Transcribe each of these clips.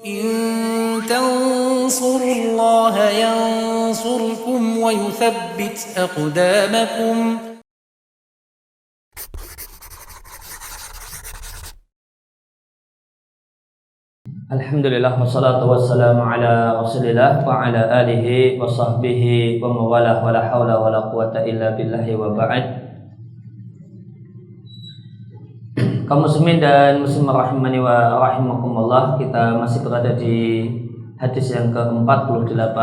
إن تنصروا الله ينصركم ويثبت أقدامكم. Alhamdulillah wassalatu wassalamu ala rasulillah wa ala alihi wa sahbihi wa mawalah wa la hawla wa la quwata illa billahi wa ba'd. Kaum muslimin dan muslimah rahimani wa rahimakumullah, kita masih berada di hadis yang ke-48.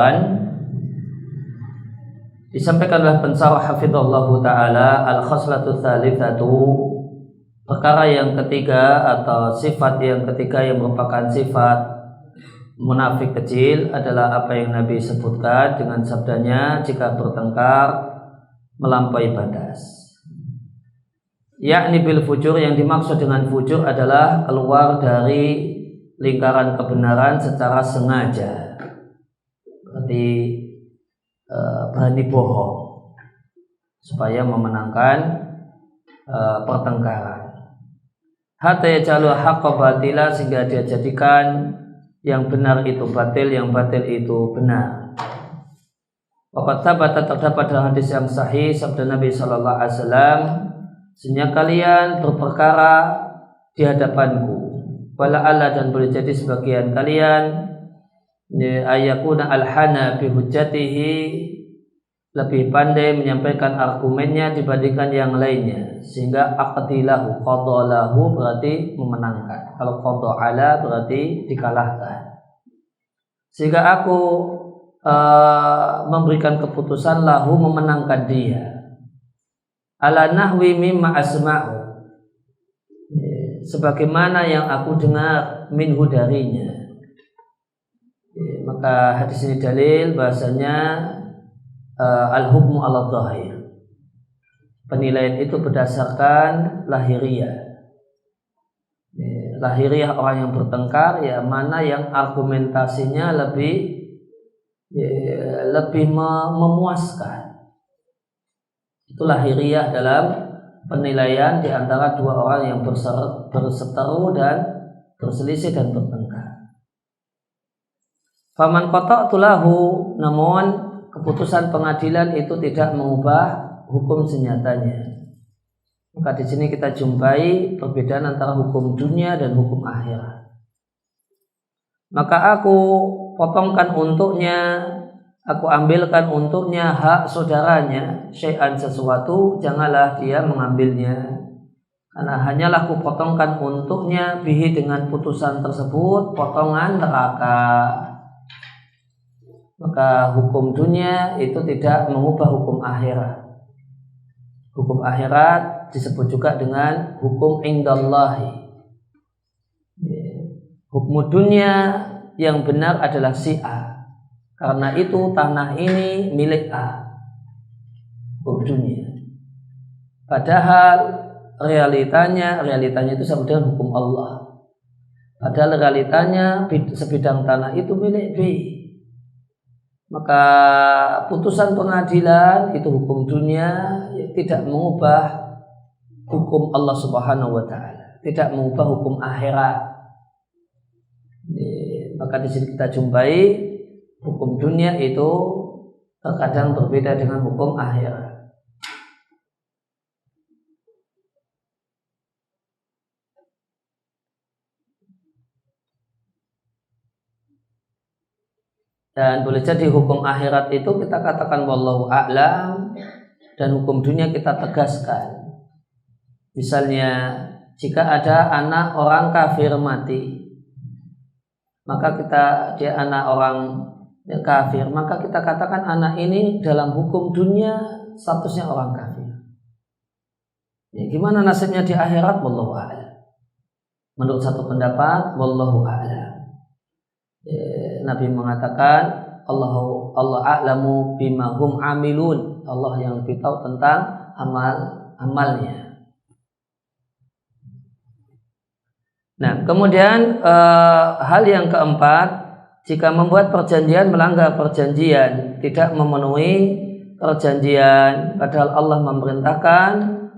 Disampaikan oleh pensarah hafizallahu ta'ala, al-khaslatu tsalitsatu, perkara yang ketiga atau sifat yang ketiga yang merupakan sifat munafik kecil adalah apa yang Nabi sebutkan dengan sabdanya, jika bertengkar melampaui batas. Yakni bil fujur, yang dimaksud dengan fujur adalah keluar dari lingkaran kebenaran secara sengaja, berarti berani bohong supaya memenangkan pertengkaran. Hatta yajalul haqqa batila, sehingga dia jadikan yang benar itu batil, yang batil itu benar. Waqad thabata, terdapat dalam hadis yang sahih sabda Nabi sallallahu alaihi wasallam, sesungguhnya kalian berperkara di hadapanku, wala alla, dan boleh jadi sebagian kalian ayakuna alhana bi hujjatihi, lebih pandai menyampaikan argumennya dibandingkan yang lainnya, sehingga aqdilahu, qadalahu berarti memenangkan, kalau qada'ala berarti dikalahkan, sehingga aku memberikan keputusan lahu, memenangkan dia, ala nahwi mimma asma'u, sebagaimana yang aku dengar minhu darinya. Maka hadis ini dalil bahasanya al-hukmu ala dhahir, penilaian itu berdasarkan lahiriah. Lahiriah orang yang bertengkar, ya mana yang argumentasinya lebih memuaskan. Itu lahiriah dalam penilaian di antara dua orang yang berseteru dan berselisih dan bertengkar. Faman qata'tu lahu, namun keputusan pengadilan itu tidak mengubah hukum senyatanya. Maka di sini kita jumpai perbedaan antara hukum dunia dan hukum akhirat. Maka aku potongkan untuknya, aku ambilkan untuknya hak saudaranya, syai'an, sesuatu, janganlah dia mengambilnya. Karena hanyalah aku potongkan untuknya bihi, dengan putusan tersebut, potongan neraka. Maka hukum dunia itu tidak mengubah hukum akhirat. Hukum akhirat disebut juga dengan hukum indallahi. Hukum dunia yang benar adalah si A, karena itu tanah ini milik A. Hukum dunia. Padahal realitanya itu sama dengan hukum Allah. Padahal realitanya sebidang tanah itu milik B. Maka putusan pengadilan itu hukum dunia, tidak mengubah hukum Allah Subhanahu wa taala, tidak mengubah hukum akhirat. Maka di sini kita jumpai hukum dunia itu terkadang berbeda dengan hukum akhirat. Dan boleh jadi hukum akhirat itu kita katakan wallahu a'lam, dan hukum dunia kita tegaskan. Misalnya jika ada anak orang kafir mati, maka dia anak orang kafir, maka kita katakan anak ini dalam hukum dunia statusnya orang kafir. Ya, gimana nasibnya di akhirat? Wallahu a'lam. Menurut satu pendapat, wallahu a'lam. Nabi mengatakan Allah a'lamu bima hum amilun, Allah yang lebih tahu tentang amalnya. Nah, kemudian hal yang keempat, jika membuat perjanjian melanggar perjanjian, tidak memenuhi perjanjian, padahal Allah memerintahkan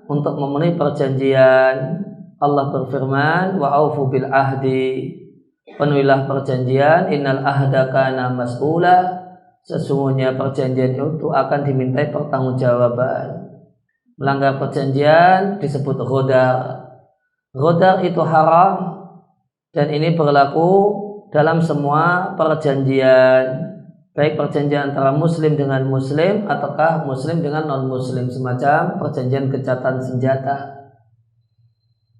untuk memenuhi perjanjian. Allah berfirman, wa aufu bil ahdi, penuhilah perjanjian, innal ahda kana mas'ula, sesungguhnya perjanjian itu akan dimintai pertanggungjawaban. Melanggar perjanjian disebut ghodar. Ghodar itu haram dan ini berlaku dalam semua perjanjian, baik perjanjian antara muslim dengan muslim ataukah muslim dengan non muslim, semacam perjanjian gencatan senjata.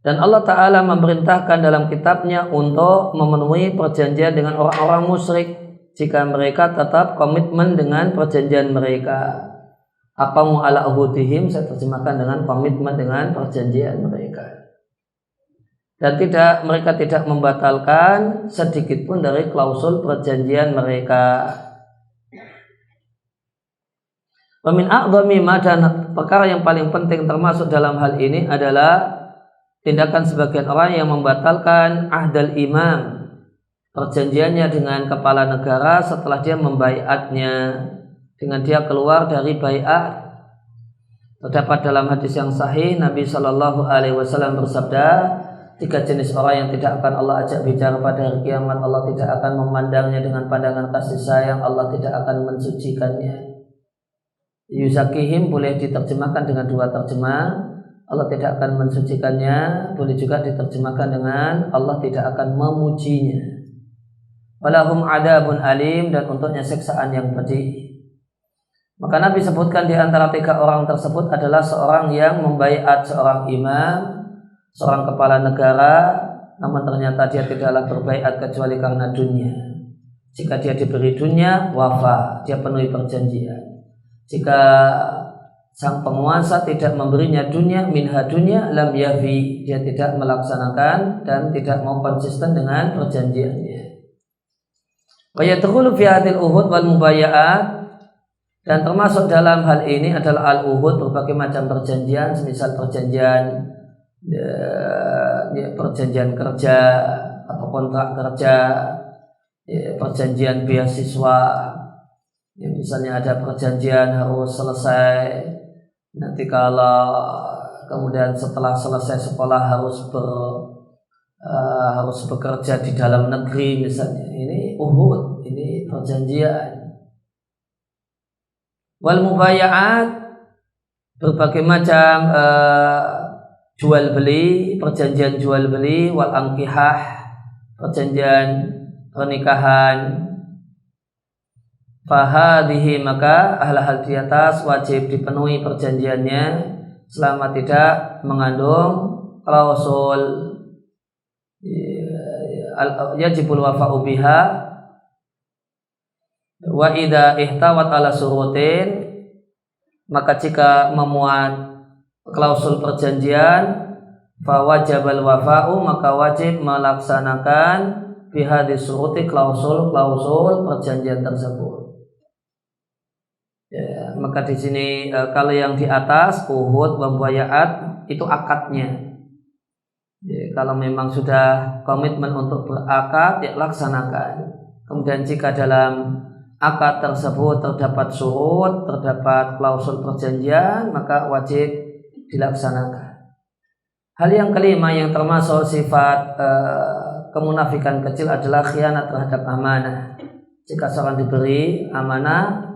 Dan Allah Ta'ala memerintahkan dalam kitabnya untuk memenuhi perjanjian dengan orang-orang musyrik jika mereka tetap komitmen dengan perjanjian mereka. Aqamu ala uhudihim, saya terjemahkan dengan komitmen dengan perjanjian mereka. Dan mereka tidak membatalkan sedikit pun dari klausul perjanjian mereka. Wa min a'dhami ma, dan perkara yang paling penting termasuk dalam hal ini adalah tindakan sebagian orang yang membatalkan ahdal imam, perjanjiannya dengan kepala negara setelah dia membaiatnya, dengan dia keluar dari baiat. Terdapat dalam hadis yang sahih Nabi SAW bersabda, 3 jenis orang yang tidak akan Allah ajak bicara pada hari kiamat. Allah tidak akan memandangnya dengan pandangan kasih sayang, Allah tidak akan mensucikannya. Yuzakihim boleh diterjemahkan dengan 2 terjemah, Allah tidak akan mensucikannya, boleh juga diterjemahkan dengan Allah tidak akan memujinya. Walahum adabun alim, dan untuknya siksaan yang pedih. Maka Nabi sebutkan di antara 3 orang tersebut adalah seorang yang membaiat seorang imam, seorang kepala negara, namun ternyata dia tidaklah berbaiat kecuali karena dunia. Jika dia diberi dunia, wafa, dia penuhi perjanjian. Jika sang penguasa tidak memberinya dunia, minha dunia, lam yafi, dia tidak melaksanakan dan tidak mau konsisten dengan perjanjiannya. Wa yadkhulu fi hadhil uhud wal mubaya'at, dan termasuk dalam hal ini adalah al-uhud, berbagai macam perjanjian, semisal perjanjian kerja atau kontrak kerja, perjanjian beasiswa. Misalnya ada perjanjian harus selesai nanti, kalau kemudian setelah selesai sekolah harus bekerja di dalam negeri misalnya. Ini uhud, ini perjanjian. Wal mubaya'at, berbagai macam jual beli, perjanjian jual beli. Wal ankihah, perjanjian pernikahan. Fahadihi, maka hal-hal di atas wajib dipenuhi perjanjiannya selama tidak mengandung klausul yajibul wafa'u biha. Wa idza ihtawat ala surutin, maka jika memuat klausul perjanjian, fa wajibal wafa'u, maka wajib melaksanakan bihadis suruti, klausul perjanjian tersebut. Ya, maka di sini kalau yang di atas uhud wa mubaya'at itu akadnya. Ya, kalau memang sudah komitmen untuk berakad, ya laksanakan. Kemudian jika dalam akad tersebut terdapat surut, terdapat klausul perjanjian, maka wajib dilaksanakan. Hal yang kelima yang termasuk sifat kemunafikan kecil adalah khianat terhadap amanah. Jika seorang diberi amanah,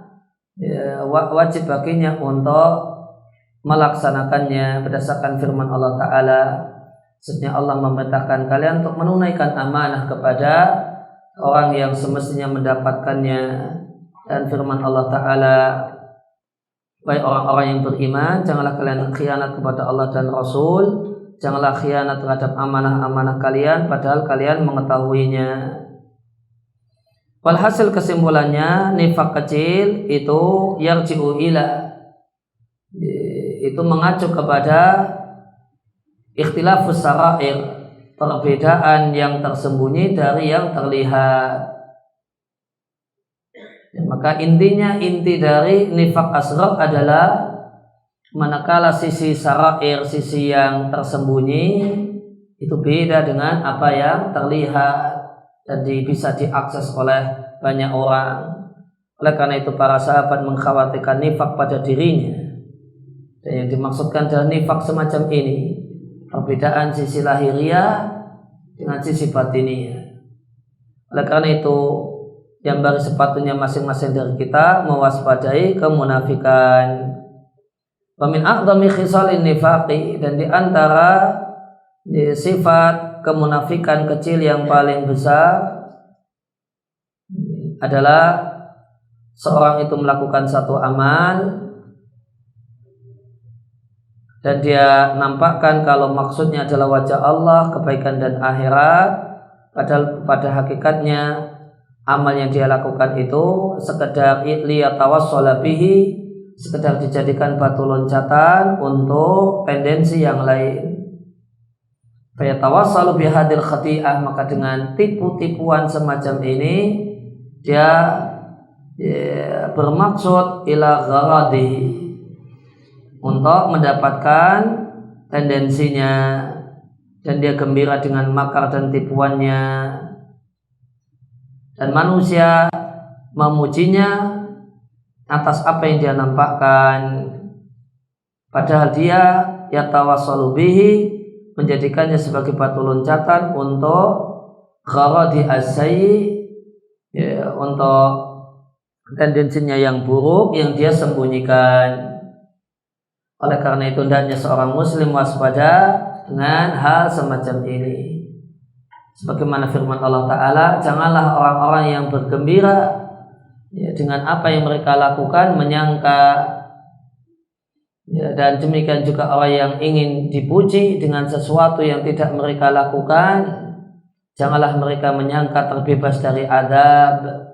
wajib baginya untuk melaksanakannya berdasarkan firman Allah Ta'ala. Sebenarnya Allah memerintahkan kalian untuk menunaikan amanah kepada orang yang semestinya mendapatkannya. Dan firman Allah Ta'ala, baik orang-orang yang beriman, janganlah kalian khianat kepada Allah dan Rasul, janganlah khianat terhadap amanah-amanah kalian padahal kalian mengetahuinya. Walhasil kesimpulannya, nifak kecil itu yarji'u ila, itu mengacu kepada ikhtilafus sarair, perbedaan yang tersembunyi dari yang terlihat. Maka inti dari nifak asghar adalah manakala sisi sarair, sisi yang tersembunyi itu beda dengan apa yang terlihat dan bisa diakses oleh banyak orang. Oleh karena itu para sahabat mengkhawatirkan nifak pada dirinya. Dan yang dimaksudkan adalah nifak semacam ini, perbedaan sisi lahiriah dengan sisi batiniyah. Oleh karena itu, yang baru sepatunya masing-masing dari kita mewaspadai kemunafikan. Wa min a'dhami khisalin nifaqi, dan di antara sifat kemunafikan kecil yang paling besar adalah seorang itu melakukan satu amal dan dia nampakkan kalau maksudnya adalah wajah Allah, kebaikan dan akhirat, padahal pada hakikatnya amal yang dia lakukan itu sekedar liyatawassala bihi, sekedar dijadikan batu loncatan untuk tendensi yang lain. Fayatawassalu bihadil khati'ah, maka dengan tipu-tipuan semacam ini dia bermaksud ila gharadihi, untuk mendapatkan tendensinya, dan dia gembira dengan makar dan tipuannya, dan manusia memujinya atas apa yang dia nampakkan, padahal dia yatawassalu bihi, menjadikannya sebagai batu loncatan untuk gharadi as-sayyi, untuk tendensinya yang buruk yang dia sembunyikan. Oleh karena itu hendaknya seorang muslim waspada dengan hal semacam ini. Sebagaimana firman Allah Ta'ala, janganlah orang-orang yang bergembira dengan apa yang mereka lakukan menyangka, dan demikian juga orang yang ingin dipuji dengan sesuatu yang tidak mereka lakukan, janganlah mereka menyangka terbebas dari adab.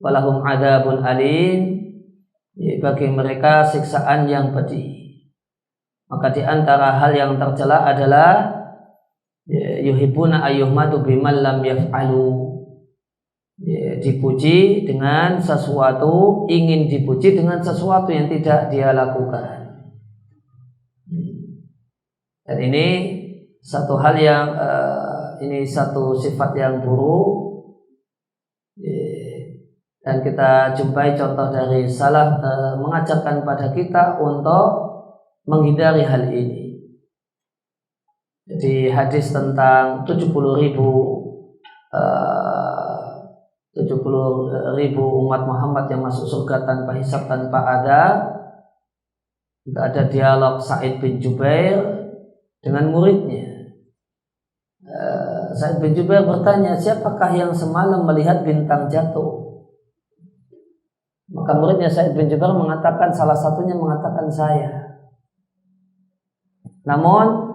Walahum adabun alim, bagi mereka siksaan yang pedih. Maka di antara hal yang tercela adalah yuhibbuna ayyuhmadu biman lam yaf'alu, dipuji dengan sesuatu, ingin dipuji dengan sesuatu yang tidak dia lakukan. Dan ini satu hal yang ini satu sifat yang buruk, dan kita jumpai contoh dari salaf mengajarkan pada kita untuk menghindari hal ini. Jadi hadis tentang 70.000 umat Muhammad yang masuk surga tanpa hisab, tanpa adab. Ada dialog Sa'id bin Jubair dengan muridnya. Sa'id bin Jubair bertanya, siapakah yang semalam melihat bintang jatuh? Maka muridnya Sa'id bin Jubair mengatakan, salah satunya mengatakan saya. Namun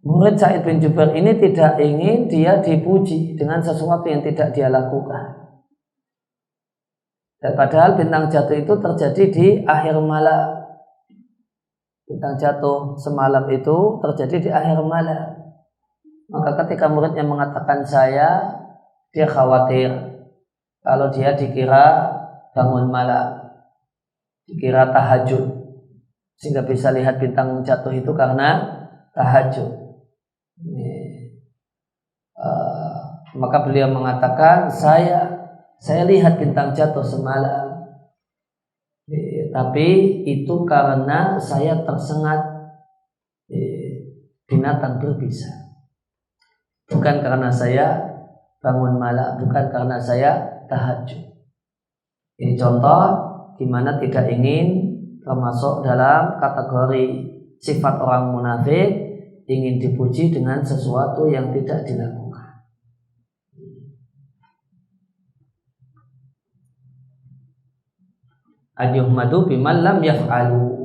murid Sa'id bin Jubair ini tidak ingin dia dipuji dengan sesuatu yang tidak dia lakukan. Dan padahal bintang jatuh itu terjadi di akhir malam. Bintang jatuh semalam itu terjadi di akhir malam. Maka ketika muridnya mengatakan saya, dia khawatir kalau dia dikira bangun malam, dikira tahajud, sehingga bisa lihat bintang jatuh itu karena tahajud. Maka beliau mengatakan saya lihat bintang jatuh semalam, tapi itu karena saya tersengat binatang berbisa, bukan karena saya bangun malam, bukan karena saya tahajud. Ini contoh di mana tidak ingin termasuk dalam kategori sifat orang munafik, ingin dipuji dengan sesuatu yang tidak dilakukan. Ayyuhmadu biman lam yaf'alu.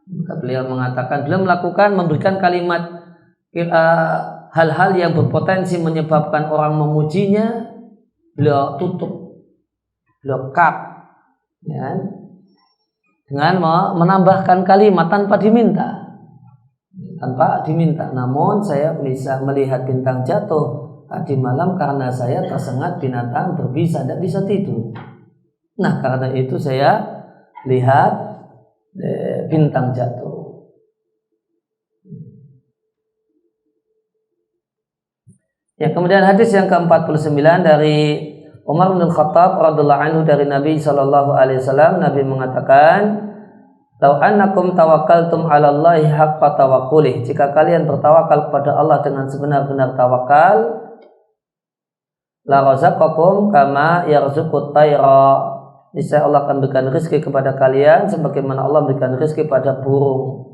Maka beliau mengatakan, beliau melakukan, memberikan kalimat hal-hal yang berpotensi menyebabkan orang memujinya, beliau tutup, beliau cut, ya, dengan menambahkan kalimat tanpa diminta. Namun saya bisa melihat bintang jatuh tadi malam karena saya tersengat binatang berbisa, tidak bisa tidur. Nah, karena itu saya lihat bintang jatuh. Ya, kemudian hadis yang ke-49 dari Umar bin Khattab radhiyallahu anhu dari Nabi sallallahu alaihi wasallam, Nabi mengatakan, "Lau annakum tawakkaltum 'ala Allahi haqqa tawakkulih." Jika kalian bertawakal kepada Allah dengan sebenar-benar tawakal, La razaqakum kama yarzuqut tayra. Niscaya Allah akan berikan rezeki kepada kalian sebagaimana Allah berikan rezeki pada burung.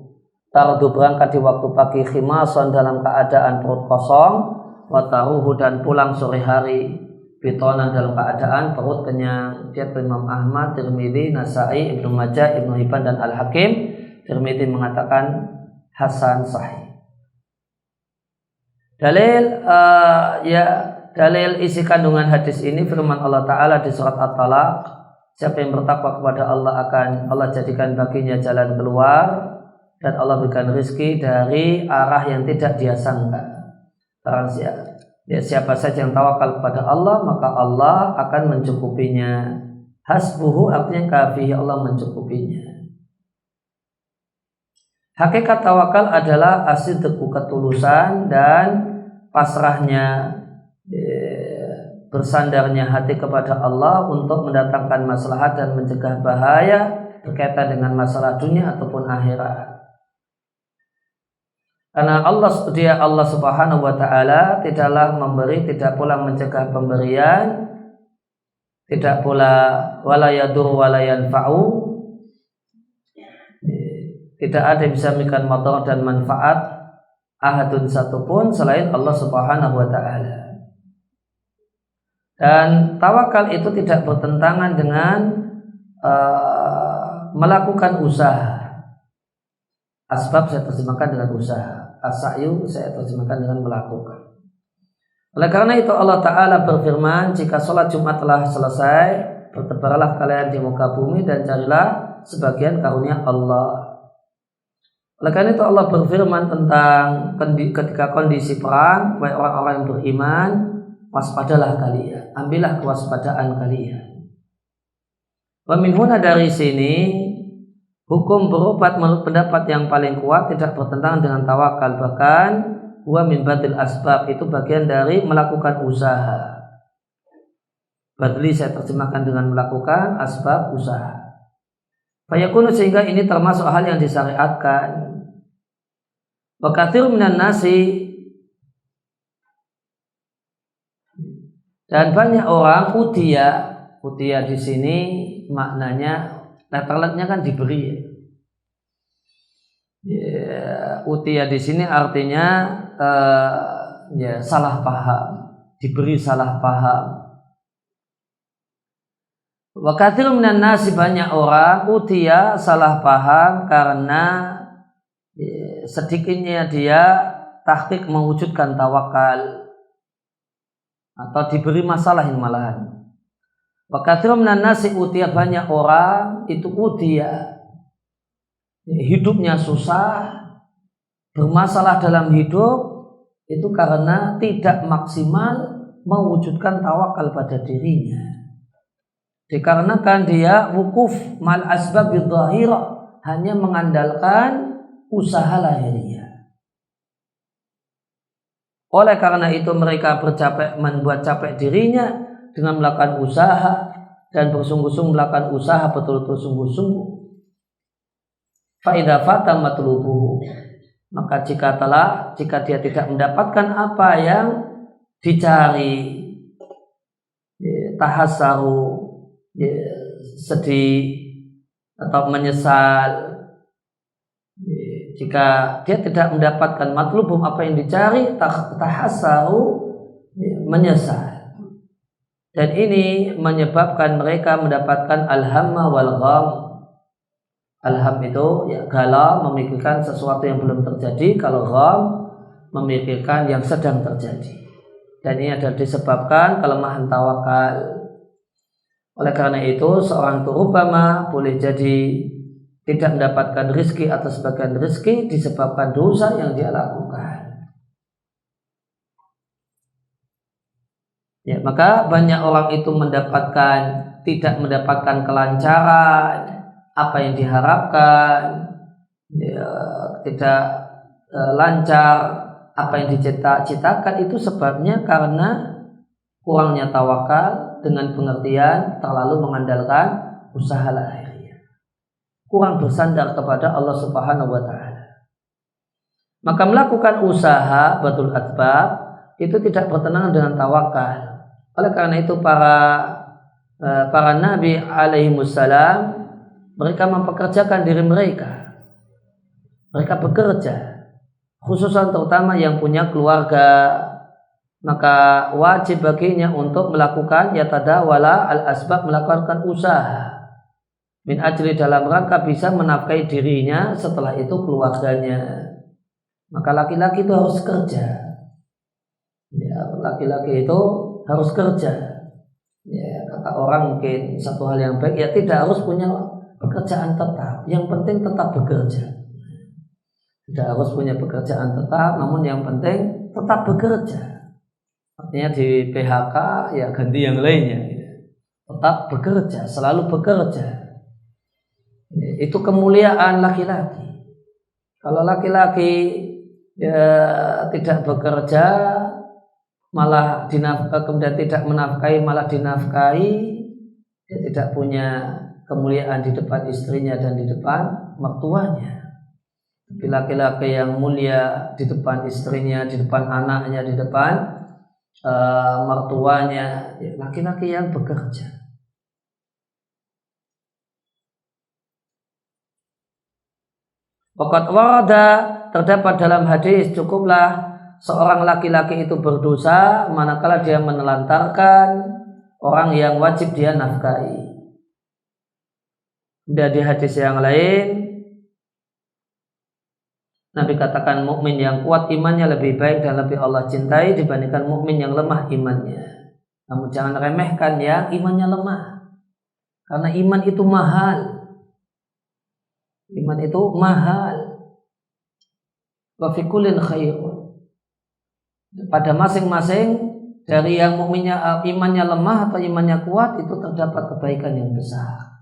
Tardu berangkat di waktu pagi khimasan dalam keadaan perut kosong, wa taruhu dan pulang sore hari bitonan dalam keadaan perut kenyang. Dia Imam Ahmad, Tirmidzi, Nasai, Ibnu Majah, Ibnu Hibban dan Al-Hakim. Tirmidzi mengatakan hasan sahih. Dalil isi kandungan hadis ini firman Allah Ta'ala di surat At-Talaq, siapa yang bertakwa kepada Allah akan Allah jadikan baginya jalan keluar dan Allah berikan rezeki dari arah yang tidak dia sangka. Siapa saja yang tawakal kepada Allah maka Allah akan mencukupinya. Hasbuhu artinya kafihi, Allah mencukupinya. Hakikat tawakal adalah asidqu, ketulusan dan pasrahnya, bersandarnya hati kepada Allah untuk mendatangkan maslahat dan mencegah bahaya berkaitan dengan masalah dunia ataupun akhirat. Karena Allah Subhanahu wa Ta'ala tidaklah memberi, tidak pula mencegah pemberian, tidak pula wala yadur wala yanfa'u, tidak ada yang bisa memberikan madarat dan manfaat ahadun satupun selain Allah Subhanahu wa Ta'ala. Dan tawakal itu tidak bertentangan dengan melakukan usaha. Asbab saya terjemahkan dengan usaha, as-sa'yu saya terjemahkan dengan melakukan. Oleh karena itu Allah Ta'ala berfirman, jika sholat Jumat telah selesai, bertebaranlah kalian di muka bumi dan carilah sebagian karunia Allah. Oleh karena itu Allah berfirman tentang ketika kondisi perang, wahai orang-orang yang beriman, waspadalah kalian, ambillah kewaspadaan kalian. Wa min huna, dari sini hukum berobat menurut pendapat yang paling kuat tidak bertentangan dengan tawakal, bahkan huwa min badil asbab, itu bagian dari melakukan usaha. Badli saya terjemahkan dengan melakukan, asbab usaha. Fayakunu, sehingga ini termasuk hal yang disyariatkan. Wa katsirun minan nasi, dan banyak orang utia di sini maknanya letternya kan diberi. Utia di sini artinya salah paham, diberi salah paham. Wa katsirun minan nasi, banyak orang utia salah paham karena sedikitnya dia tahqiq mewujudkan tawakal atau diberi masalah yang malahan. Wa katsirun minan nasi utia, banyak orang itu utia hidupnya susah, bermasalah dalam hidup itu karena tidak maksimal mewujudkan tawakal pada dirinya. Dikarenakan dia wukuf mal asbab dzahirah, hanya mengandalkan usaha lahiriah. Oleh karena itu mereka membuat capek dirinya dengan melakukan usaha dan bersungguh-sungguh melakukan usaha betul-betul sungguh-sungguh. Fa idza fata matlubuhu, maka jika dia tidak mendapatkan apa yang dicari, tahassaru, sedih atau menyesal. Jika dia tidak mendapatkan matlubum, apa yang dicari, tahassaru, menyesal. Dan ini menyebabkan mereka mendapatkan alhamma wal gham. Alham itu galau, memikirkan sesuatu yang belum terjadi. Kalau gham, memikirkan yang sedang terjadi. Dan ini adalah disebabkan kelemahan tawakal. Oleh karena itu seorang itu rubama boleh jadi tidak mendapatkan rezeki atau sebagian rezeki disebabkan dosa yang dia lakukan. Ya, maka banyak orang itu tidak mendapatkan kelancaran, apa yang diharapkan, ya, tidak lancar apa yang dicita-citakan, itu sebabnya karena kurangnya tawakal dengan pengertian terlalu mengandalkan usaha lahiriah, kurang bersandar kepada Allah Subhanahu wa Ta'ala. Maka melakukan usaha batul asbab itu tidak bertentangan dengan tawakal. Oleh karena itu para nabi alaihimussalam mereka mempekerjakan diri mereka. Mereka bekerja, khususan terutama yang punya keluarga, maka wajib baginya untuk melakukan yatadawala al-asbab, melakukan usaha min ajli dalam rangka bisa menafkahi dirinya, setelah itu keluarganya. Maka laki-laki itu harus kerja. Ya, laki-laki itu harus kerja. Ya, kata orang mungkin satu hal yang baik, ya tidak harus punya pekerjaan tetap. Yang penting tetap bekerja. Tidak harus punya pekerjaan tetap, namun yang penting tetap bekerja. Artinya di PHK ya ganti yang lainnya. Tetap bekerja, selalu bekerja. Ya, itu kemuliaan laki-laki. Kalau laki-laki ya tidak bekerja, malah kemudian tidak menafkahi, malah dinafkahi, dia tidak punya kemuliaan di depan istrinya dan di depan mertuanya. Tapi laki-laki yang mulia di depan istrinya, di depan anaknya, di depan mertuanya, ya, laki-laki yang bekerja. Waqad warada, terdapat dalam hadis, cukuplah seorang laki-laki itu berdosa manakala dia menelantarkan orang yang wajib dia nafkahi. Dan di hadis yang lain Nabi katakan mukmin yang kuat imannya lebih baik dan lebih Allah cintai dibandingkan mukmin yang lemah imannya. Namun jangan remehkan yang imannya lemah, karena iman itu mahal. Iman itu mahal. Wa fi kullin khairun. Pada masing-masing dari yang mukminnya imannya lemah atau imannya kuat itu terdapat kebaikan yang besar.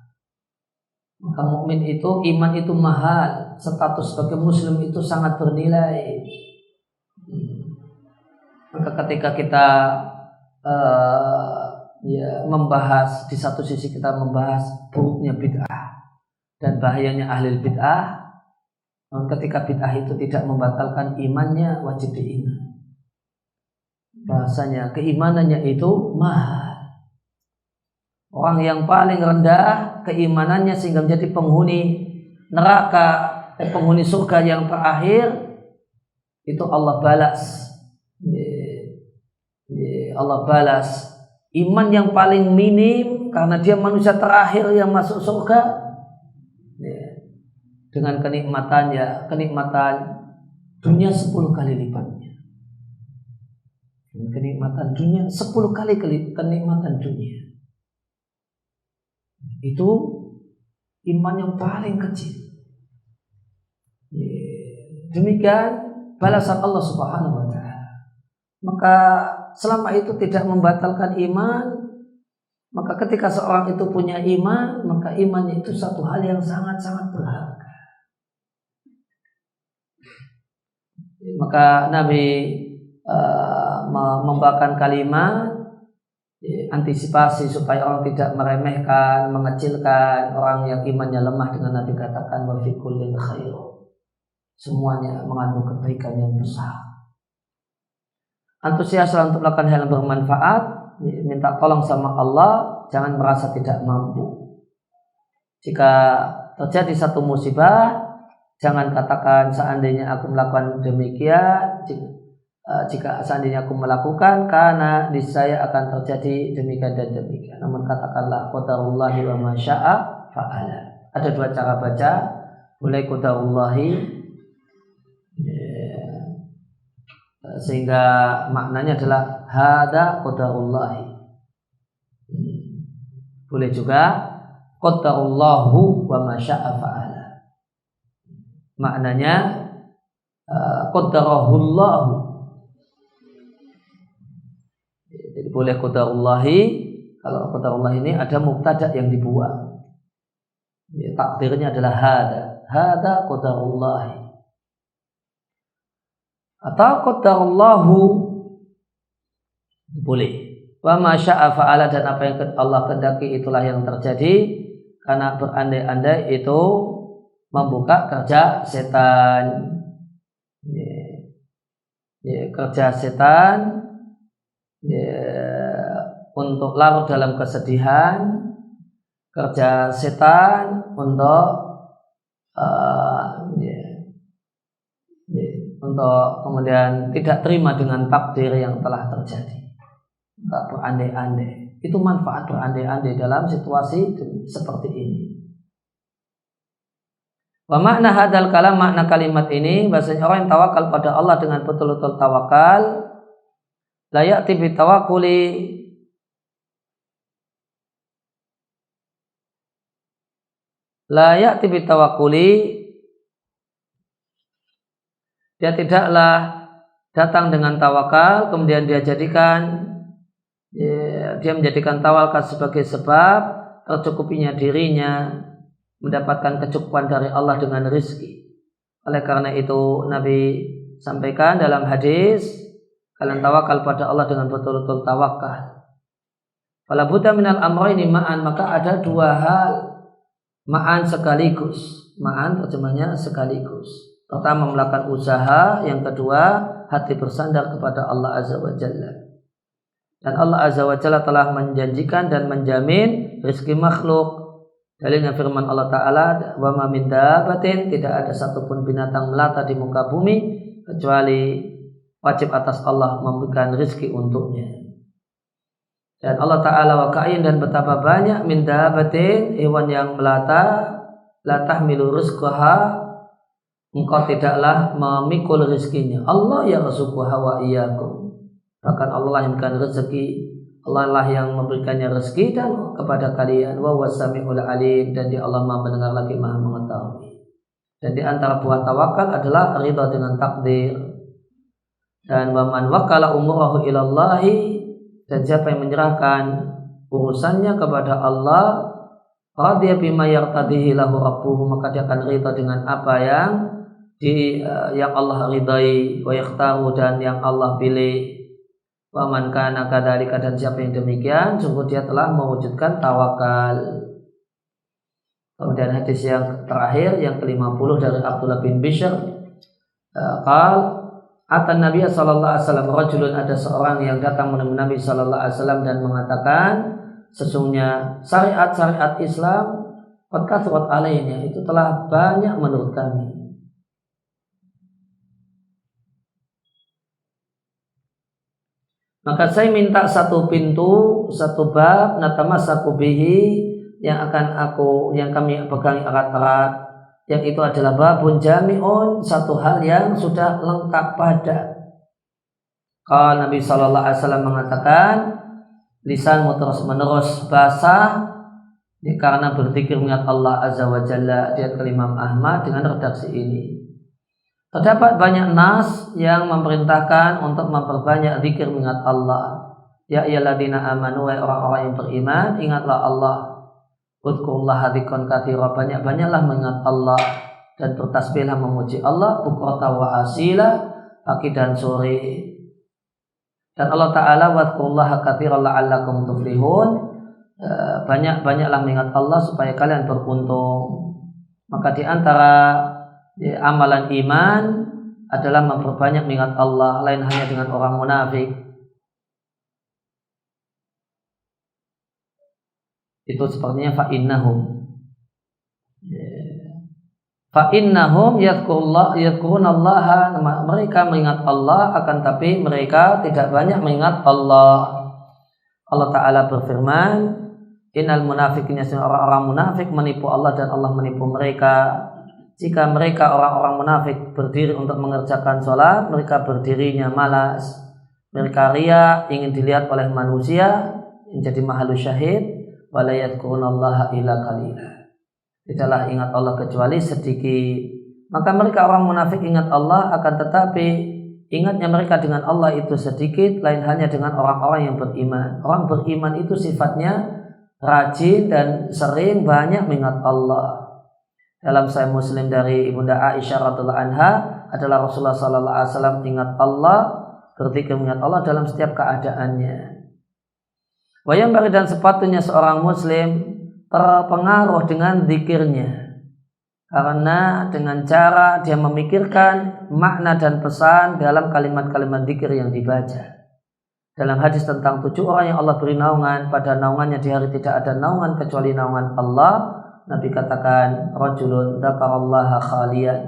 Maka mukmin itu iman itu mahal, status sebagai muslim itu sangat bernilai. Maka ketika kita membahas, di satu sisi kita membahas buruknya bid'ah dan bahayanya ahli bid'ah, ketika bid'ah itu tidak membatalkan imannya, wajib diingat bahasanya keimanannya itu mahal. Orang yang paling rendah keimanannya sehingga menjadi penghuni neraka, penghuni surga yang terakhir, itu Allah balas. Allah balas iman yang paling minim karena dia manusia terakhir yang masuk surga dengan kenikmatan dunia 10 kali lipatnya. Kenikmatan dunia 10 kali kenikmatan dunia. Itu iman yang paling kecil. Demikian balasan Allah Subhanahu wa ta'ala. Maka selama itu tidak membatalkan iman, maka ketika seorang itu punya iman, maka imannya itu satu hal yang sangat-sangat berharga. Maka Nabi membawakan kalimat antisipasi supaya orang tidak meremehkan, mengecilkan orang yang imannya lemah dengan Nabi katakan wa fi kullin khair. Semuanya mengandung kebaikan yang besar. Antusias untuk melakukan hal yang bermanfaat, minta tolong sama Allah, jangan merasa tidak mampu. Jika terjadi satu musibah, jangan katakan seandainya aku melakukan demikian, jika seandainya aku melakukan, karena di saya akan terjadi demikian dan demikian. Namun katakanlah qadarullahi wa ma syaa fa'ala. Ada dua cara baca, boleh qadarullahi sehingga maknanya adalah hada qadarullahi. Boleh juga qadarullahu wa ma syaa fa'ala. Maknanya qadarahullahu. Jadi boleh qadarullahi. Kalau qadarullahi ini ada mubtada yang dibuang. Ya, takdirnya adalah hada qadarullahi. Atau qadarullahu boleh. Wa ma syaa fa'ala, dan apa yang Allah kehendaki itulah yang terjadi, karena berandai-andai itu membuka kerja setan. Kerja setan untuk larut dalam kesedihan, kerja setan untuk untuk kemudian tidak terima dengan takdir yang telah terjadi, tidak berandai-andai. Itu manfaat berandai-andai dalam situasi seperti ini. Wa makna hadal kalam, makna kalimat ini bahasanya orang yang tawakal pada Allah dengan betul-betul tawakal, la ya'ti bitawakuli, la ya'ti bitawakuli, dia tidaklah datang dengan tawakal kemudian dia menjadikan tawakal sebagai sebab tercukupinya dirinya mendapatkan kecukupan dari Allah dengan rezeki. Oleh karena itu Nabi sampaikan dalam hadis, kalian tawakal pada Allah dengan betul-betul tawakal. Fala budda minal amrayni ma'an, maka ada dua hal ma'an sekaligus. Ma'an terjemahnya sekaligus. Pertama melakukan usaha, yang kedua hati bersandar kepada Allah Azza wa Jalla. Dan Allah Azza wa Jalla telah menjanjikan dan menjamin rezeki makhluk. Dalilnya firman Allah Ta'ala, wa ma min dabbatin, tidak ada satupun binatang melata di muka bumi kecuali wajib atas Allah memberikan rezeki untuknya. Dan Allah Ta'ala wa ka'in, dan betapa banyak min dabbatin, hewan yang melata, la tahmilu rizqaha, engkau tidaklah memikul rezekinya. Allah ya yarzuquha wa iyyakum. Bahkan Allah lah yang memberikan rezeki, Allah lah yang memberikannya rezeki dan kepada kalian. Wa huwas samiul alim, dan dia Allah Maha mendengar lagi Maha mengetahui. Dan di antara buah tawakal adalah ridha dengan takdir. Dan wa man wakala umurahu ilallahi, dan siapa yang menyerahkan urusannya kepada Allah, radiya bima yartadihi lahu rabbuhu, maka dia akan ridha dengan apa yang Allah ridai, wa yakhtaru, dan yang Allah pilih. Wa man kana kadzalika, dan siapa yang demikian sungguh dia telah mewujudkan tawakal. Kemudian hadis yang terakhir yang ke-50 dari Abdullah bin Bishr, atan Nabi sallallahu alaihi wasallam rajulun, ada seorang yang datang menemui Nabi sallallahu alaihi wasallam dan mengatakan, sesungguhnya syariat-syariat Islam qad kathurat alaina, itu telah banyak menurut kami. Maka saya minta satu pintu, satu bab, natamassaku bihi, yang kami pegang erat-erat, yang itu adalah babun jami'un, satu hal yang sudah lengkap pada. Kalau Nabi sallallahu alaihi wasallam mengatakan, lisanmu terus menerus basah karena berzikir mengingat Allah Azza wa Jalla. Dia Imam Ahmad dengan redaksi ini. Terdapat banyak nas yang memerintahkan untuk memperbanyak zikir mengingat Allah. Ya ayyuhalladzina amanu, wahai orang-orang yang beriman, ingatlah Allah. Udzurullaha dzikran katsira, banyak-banyaklah mengingat Allah dan bertasbihlah memuji Allah, bukratan wa asila, pagi dan sore. Dan Allah Ta'ala, wadzurullaha katsiran la'allakum tuflihun, banyak-banyaklah mengingat Allah supaya kalian beruntung. Maka di antara amalan iman adalah memperbanyak mengingat Allah, lain hanya dengan orang munafik. Itu sepertinya fa'innahum yadhkurunallaha, mereka mengingat Allah, akan tapi mereka tidak banyak mengingat Allah. Allah Ta'ala berfirman, innal munafiqina, orang-orang munafik menipu Allah dan Allah menipu mereka. Jika mereka orang-orang munafik berdiri untuk mengerjakan sholat, mereka berdirinya malas. Mereka riya, ingin dilihat oleh manusia, menjadi mahalus syahid. Wala yadhkurunallaha illa qalila, tidaklah ingat Allah kecuali sedikit. Maka mereka orang munafik ingat Allah, akan tetapi ingatnya mereka dengan Allah itu sedikit, lain hanya dengan orang-orang yang beriman. Orang beriman itu sifatnya rajin dan sering banyak mengingat Allah. Dalam Sahih Muslim dari Ibunda Aisyah radhiyallahu anha adalah Rasulullah sallallahu alaihi wasallam ingat Allah, berzikir mengingat Allah dalam setiap keadaannya. Wayang bari, dan sepatutnya seorang muslim terpengaruh dengan zikirnya, karena dengan cara dia memikirkan makna dan pesan dalam kalimat-kalimat zikir yang dibaca. dalam hadis tentang 7 orang yang Allah beri naungan, pada naungannya di hari tidak ada naungan kecuali naungan Allah. Nabi katakan rajulun dzakarallaha khaliyan.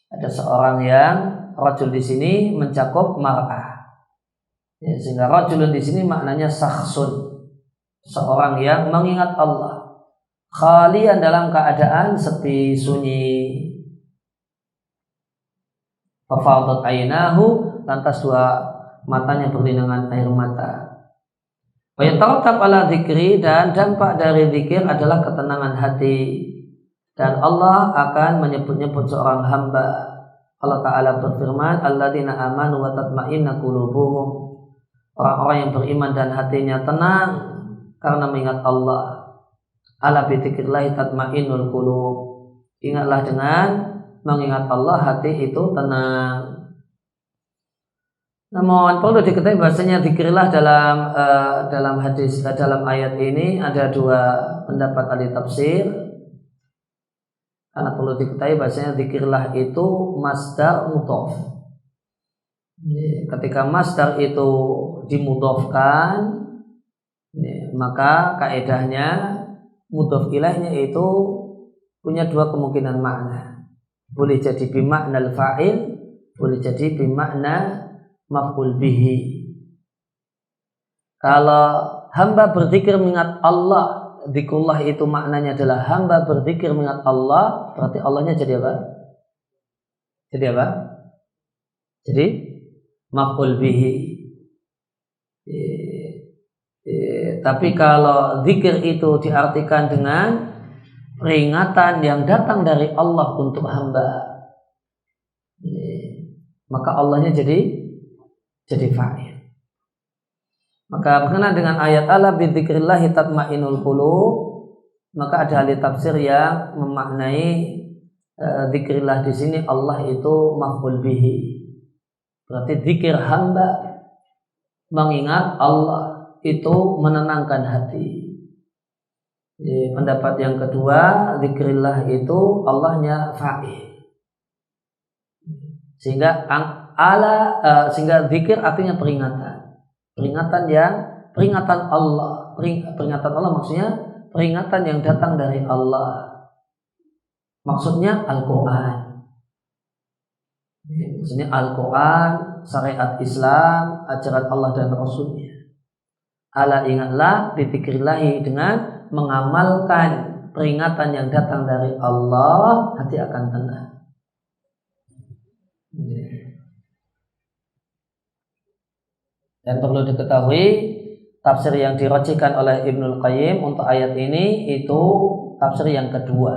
Ada seorang yang rajul di sini mencakup mar'ah. Ya, sehingga rajulun di sini maknanya sakhsun, seorang yang mengingat Allah. Khalian dalam keadaan sepi sunyi. Fafadat ainahu, lantas 2 matanya berlinangan air mata. Wa yatarattab ala dzikri, dan dampak dari zikir adalah ketenangan hati. Dan Allah akan menyebut-nyebut seorang hamba. Allah Ta'ala berfirman, alladzina amanu wa tatma'inna qulubuhum, orang-orang yang beriman dan hatinya tenang karena mengingat Allah. Ala bi dzikrillah tatma'innul qulub, ingatlah dengan mengingat Allah hati itu tenang. Namun perlu diketahui bahasanya zikirlah dalam hadis, dalam ayat ini ada 2 pendapat ahli tafsir. Karena perlu diketahui bahasanya zikirlah itu masdar mudhof. Ketika masdar itu dimudhofkan, maka kaedahnya mudhof ilaihnya itu punya 2 kemungkinan makna. Boleh jadi bimaknal fa'il, boleh jadi bimakna maf'ul bihi. Kalau hamba berzikir mengingat Allah, zikrullah itu maknanya adalah hamba berzikir mengingat Allah, berarti Allahnya jadi apa? Jadi apa? Jadi maf'ul bihi. Tapi kalau zikir itu diartikan dengan peringatan yang datang dari Allah untuk hamba, maka Allahnya jadi fa'il. Maka berkenaan dengan ayat ala bi dzikrillah tatma'innul qulub, maka ada ahli tafsir yang memaknai dzikrillah di sini Allah itu maf'ul bihi. Berarti zikir hamba mengingat Allah itu menenangkan hati. Pendapat yang kedua, dzikrillah itu Allahnya fa'il. Sehingga sehingga zikir artinya peringatan Allah. Peringatan Allah maksudnya peringatan yang datang dari Allah. Maksudnya Al-Quran. Maksudnya Al-Quran, syariat Islam, ajaran Allah dan Rasulnya. Ala ingatlah bizikrillahi, dengan mengamalkan peringatan yang datang dari Allah, hati akan tenang. Dan perlu diketahui tafsir yang dirajihkan oleh Ibnul Qayyim untuk ayat ini itu tafsir yang kedua.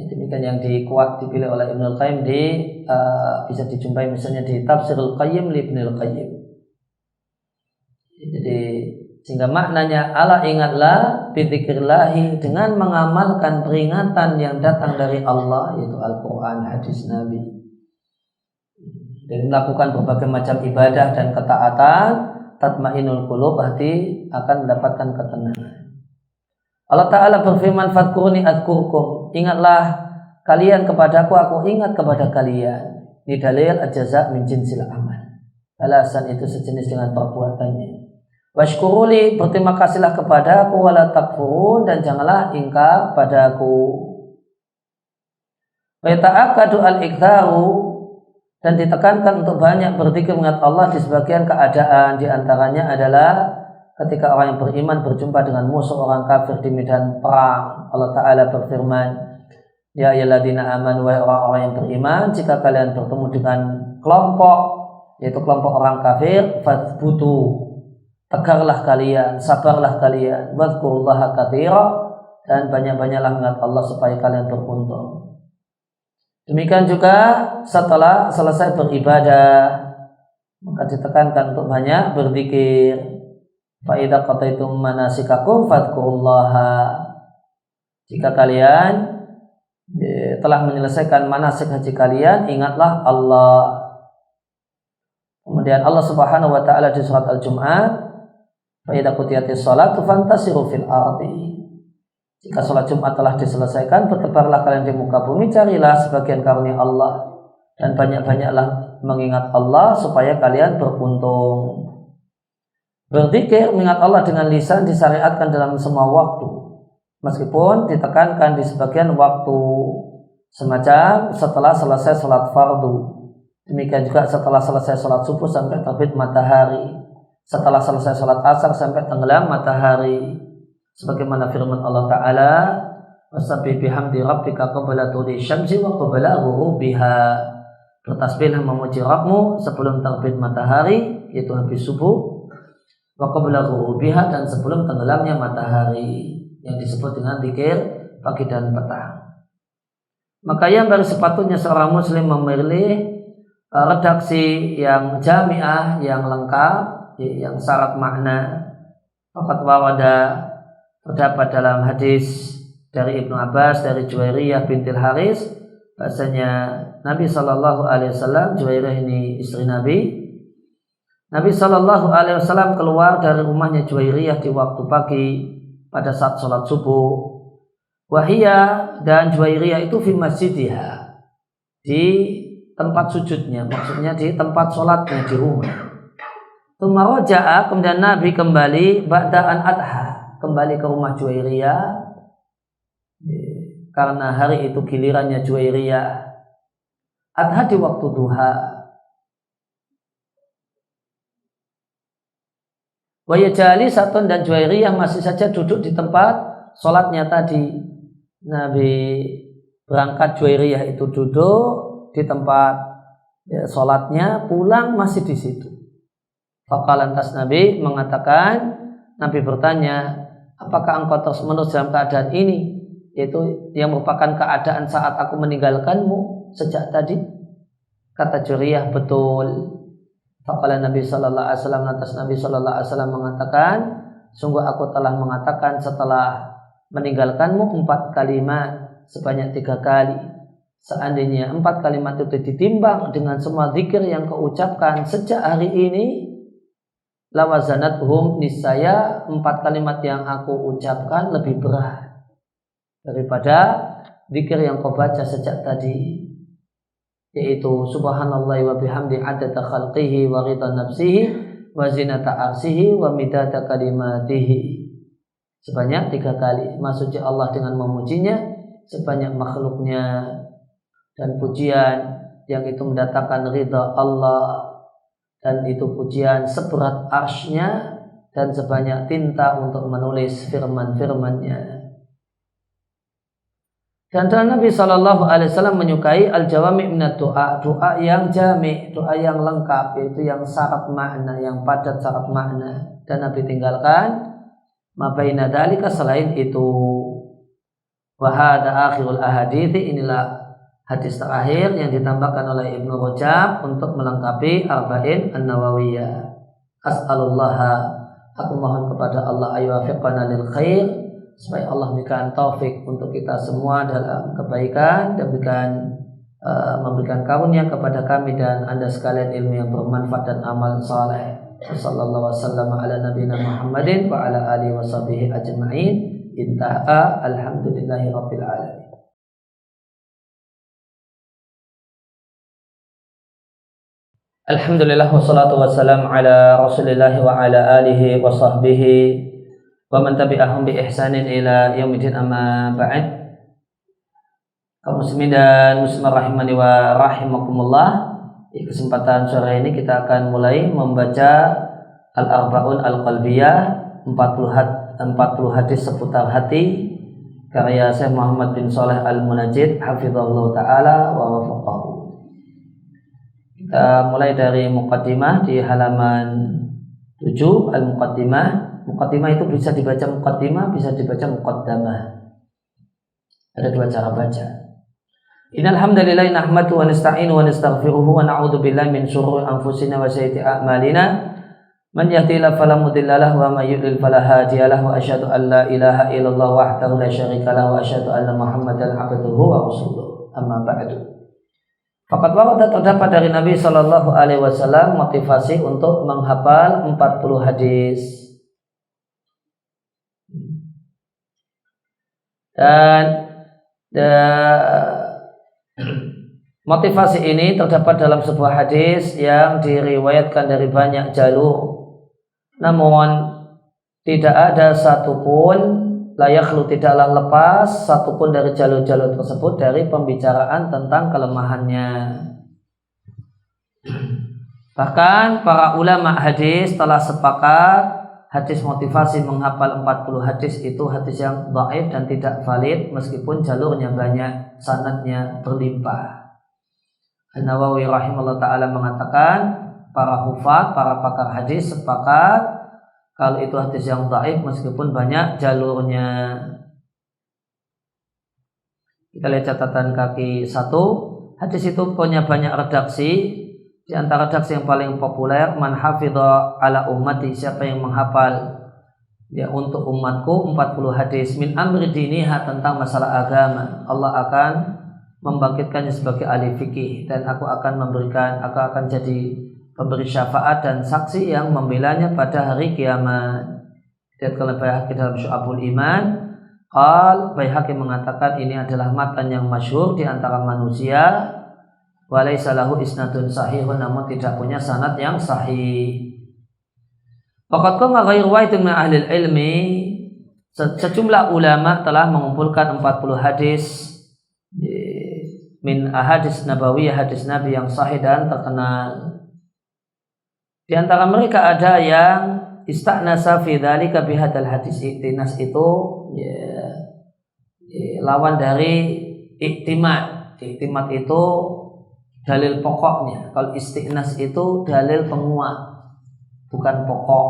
Demikian yang dipilih oleh Ibnul Qayyim bisa dijumpai misalnya di Tafsirul Qayyim li Ibnul Qayyim. Jadi sehingga maknanya ala ingatlah bidzikrillahi, dengan mengamalkan peringatan yang datang dari Allah, yaitu Al-Quran, hadis Nabi, dan melakukan berbagai macam ibadah dan ketaatan, tatma'innul qulub, hati akan mendapatkan ketenangan. Allah Ta'ala berfirman, fadkuruni adkurkum, ingatlah kalian kepadaku, aku ingat kepada kalian. Ini dalil al-jaza' min jinsil amal, balasan itu sejenis dengan perbuatannya. Washkuruli, berterima kasihlah kepadaku, wala takfurun, dan janganlah ingkar padaku. Wa yata'akkadu al-iktharu, dan ditekankan untuk banyak berzikir mengingat Allah di sebagian keadaan. Di antaranya adalah ketika orang yang beriman berjumpa dengan musuh orang kafir di medan perang. Allah Ta'ala berfirman, ya ayyuhalladzina amanu, wahai orang-orang yang beriman, jika kalian bertemu dengan kelompok, yaitu kelompok orang kafir, fathbutu, tegarlah kalian, sabarlah kalian, wadhkurullaha katsira, dan banyak-banyaklah mengingat Allah supaya kalian beruntung. Demikian juga setelah selesai beribadah, maka ditekankan untuk banyak berzikir. Fa idza qataitum manasikakum fadhkurullaha, jika kalian telah menyelesaikan manasik haji kalian, ingatlah Allah. Kemudian Allah Subhanahu wa taala di surat Al-Jumu'ah, fa idza qutiyatis shalatu fantasiru fil ardi, jika sholat Jumat telah diselesaikan, bertebarlah kalian di muka bumi, carilah sebagian karunia Allah, dan banyak-banyaklah mengingat Allah supaya kalian beruntung. Berzikir mengingat Allah dengan lisan disyariatkan dalam semua waktu, meskipun ditekankan di sebagian waktu, semacam setelah selesai sholat fardu. Demikian juga setelah selesai sholat subuh sampai terbit matahari, setelah selesai sholat asar sampai tenggelam matahari, sebagaimana firman Allah Ta'ala, wasabbih bihamdi rabbika qabla tulu'i syamsi wa qabla ghurubiha. Bertasbihlah memuji Rabbmu sebelum terbit matahari, yaitu habis subuh, wa qabla ghurubiha, dan sebelum tenggelamnya matahari, yang disebut dengan zikir pagi dan petang. Maka yang baru sepatutnya seorang muslim memilih redaksi yang jami'ah, yang lengkap, yang syarat makna. Faqad warada, terdapat dalam hadis dari Ibnu Abbas dari Juwairiyah bintil Haris, bahasanya Nabi SAW, Juwairiyah ini istri Nabi SAW keluar dari rumahnya Juwairiyah di waktu pagi pada saat sholat subuh. Wahia, dan Juwairiyah itu fi masjidiha, di tempat sujudnya, maksudnya di tempat sholatnya di rumah. Tsumma raja'a, kemudian Nabi kembali ba'da'an adha, kembali ke rumah Juwairiyah karena hari itu gilirannya Juwairiyah adha di waktu duha. Wa yajalisatun, dan Juwairiyah masih saja duduk di tempat sholatnya tadi. Nabi berangkat, Juwairiyah itu duduk di tempat sholatnya, pulang masih di situ. Faqala, lantas Nabi mengatakan, Nabi bertanya, apakah engkau terus menerus dalam keadaan ini, yaitu yang merupakan keadaan saat aku meninggalkanmu sejak tadi? Kata Juwairiyah, betul. Faqala Nabi sallallahu alaihi wasallam, lantas Nabi sallallahu alaihi wasallam mengatakan, sungguh aku telah mengatakan setelah meninggalkanmu 4 kalimat sebanyak 3 kali. Seandainya 4 kalimat itu ditimbang dengan semua zikir yang kau ucapkan sejak hari ini, lawazanathum, niscaya 4 kalimat yang aku ucapkan lebih berat daripada zikir yang kau baca sejak tadi, yaitu subhanallahi wa bihamdi adada khalqihi wa ridha nafsihi wa zinata arsihi wa midada kalimatihi. Sebanyak 3 kali. Maksudnya Allah dengan memujinya sebanyak makhluknya, dan pujian yang itu mendatangkan ridha Allah, dan itu pujian seberat arsy-Nya dan sebanyak tinta untuk menulis firman-firman-Nya. Dan Nabi SAW menyukai al-jawami' minad doa, doa yang jami', doa yang lengkap, yaitu yang syarat makna, yang padat syarat makna. Dan Nabi tinggalkan ma baina dzalika, selain itu. Wa hadza akhirul ahadits, inilah hadis terakhir yang ditambahkan oleh Ibnu Rajab untuk melengkapi Arba'in An-Nawawiyah. As'alullaha, aku mohon kepada Allah, ayuwafiqana lil khair, supaya Allah memberikan taufik untuk kita semua dalam kebaikan, dan memberikan karunia kepada kami dan Anda sekalian ilmu yang bermanfaat dan amal saleh. Sallallahu wasallam ala nabiyina Muhammadin wa ala alihi washabihi ajma'in. Intaha, alhamdulillahi rabbil alamin. Alhamdulillah, wassalatu wassalamu ala rasulillah wa ala alihi wa sahbihi wa man tabi'ahum bi ihsanin ila yaumidin, amma ba'd. Kaum muslimin dan muslimah rahimani wa rahimakumullah, di kesempatan sore ini kita akan mulai membaca Al-Arba'un Al-Qalbiyah, 40 hadis seputar hati, karya Syekh Muhammad bin Shalih Al-Munajjid hafizallahu ta'ala wa wafaqahu. Kita mulai dari muqaddimah di halaman 7. Al-Muqaddimah. Muqaddimah itu bisa dibaca muqaddimah, bisa dibaca muqaddamah. Ada 2 cara baca. Innal hamdalillah nahmaduhu wa nasta'inu wa nastaghfiruhu wa na'udzu billahi min shururi anfusina wa sayyiati a'malina. Man yahdihillahu fala mudilla lahu wa may yudlil fala hadiya lahu. Wa asyhadu an la ilaha illallah wahdahu la syarika lahu wa asyhadu anna Muhammadan 'abduhu wa rasuluh. Amma ba'du. Faqad warada, terdapat dari Nabi sallallahu alaihi wasallam motivasi untuk menghafal 40 hadis. Dan Motivasi ini terdapat dalam sebuah hadis yang diriwayatkan dari banyak jalur, namun tidak ada satupun layaklu tidaklah lepas satupun dari jalur-jalur tersebut dari pembicaraan tentang kelemahannya. Bahkan para ulama hadis telah sepakat hadis motivasi menghafal 40 hadis itu hadis yang dhaif dan tidak valid meskipun jalurnya banyak, sanadnya berlimpah. An-Nawawi rahimahullah ta'ala mengatakan para hufaz, para pakar hadis sepakat kalau itu hadis yang dhaif meskipun banyak jalurnya. Kita lihat catatan kaki 1. Hadis itu punya banyak redaksi. Di antara redaksi yang paling populer, man hafidha ala ummati, siapa yang menghafal ya untuk umatku 40 hadis min amri diniha, tentang masalah agama, Allah akan membangkitkannya sebagai ahli fikih dan aku akan jadi pemberi syafaat dan saksi yang membelanya pada hari kiamat. Lihat kalau Baihaqi dalam Syu'abul Iman, Baihaqi mengatakan ini adalah matan yang masyhur di antara manusia, walaysa lahu isnadun sahihun, namun tidak punya sanad yang sahih. Faqad qama ghairu wahidin min ahli ilmi, sejumlah ulama telah mengumpulkan 40 hadis min ahadis nabawiyah, hadis Nabi yang sahih dan terkenal. Di antara mereka ada yang ista'nasa fi dzalika bihadzal hadis. Iktinas itu lawan dari iktimad. Iktimad itu dalil pokoknya. Kalau isti'nas itu dalil penguat, bukan pokok.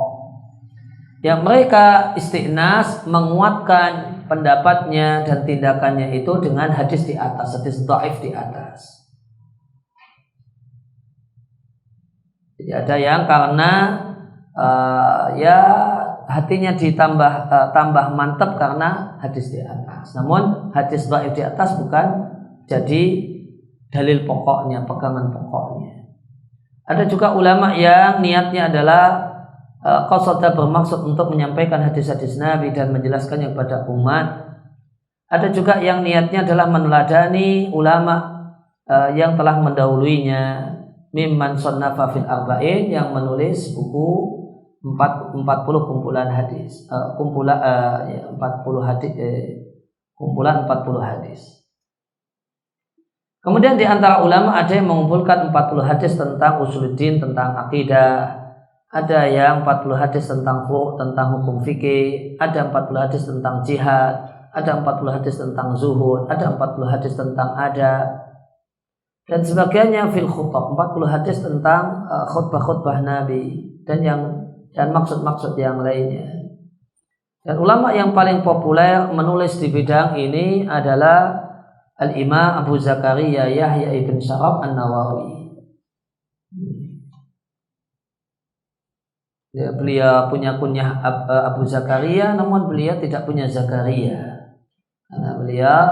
Yang mereka isti'nas menguatkan pendapatnya dan tindakannya itu dengan hadis di atas, hadis dhaif di atas. Jadi ada yang karena hatinya tambah mantap karena hadis di atas. Namun hadis dhaif di atas bukan jadi dalil pokoknya, pegangan pokoknya. Ada juga ulama yang niatnya adalah qasada, bermaksud untuk menyampaikan hadis-hadis Nabi dan menjelaskannya kepada umat. Ada juga yang niatnya adalah meneladani ulama yang telah mendahuluinya, mimman sannafa fil arba'in, yang menulis buku 40 kumpulan hadis, kumpulan 40 hadis. Kemudian di antara ulama ada yang mengumpulkan 40 hadis tentang usuluddin, tentang akidah. Ada yang 40 hadis tentang tentang hukum fikih, ada 40 hadis tentang jihad, ada 40 hadis tentang zuhud, ada 40 hadis tentang adab, dan sebagainya fil khutbah, 40 hadis tentang khutbah-khutbah Nabi dan maksud-maksud yang lainnya. Dan ulama yang paling populer menulis di bidang ini adalah Al-Imam Abu Zakaria Yahya ibn Syaraf An-Nawawi. Ya, beliau punya kunyah Abu Zakaria, namun beliau tidak punya Zakaria karena beliau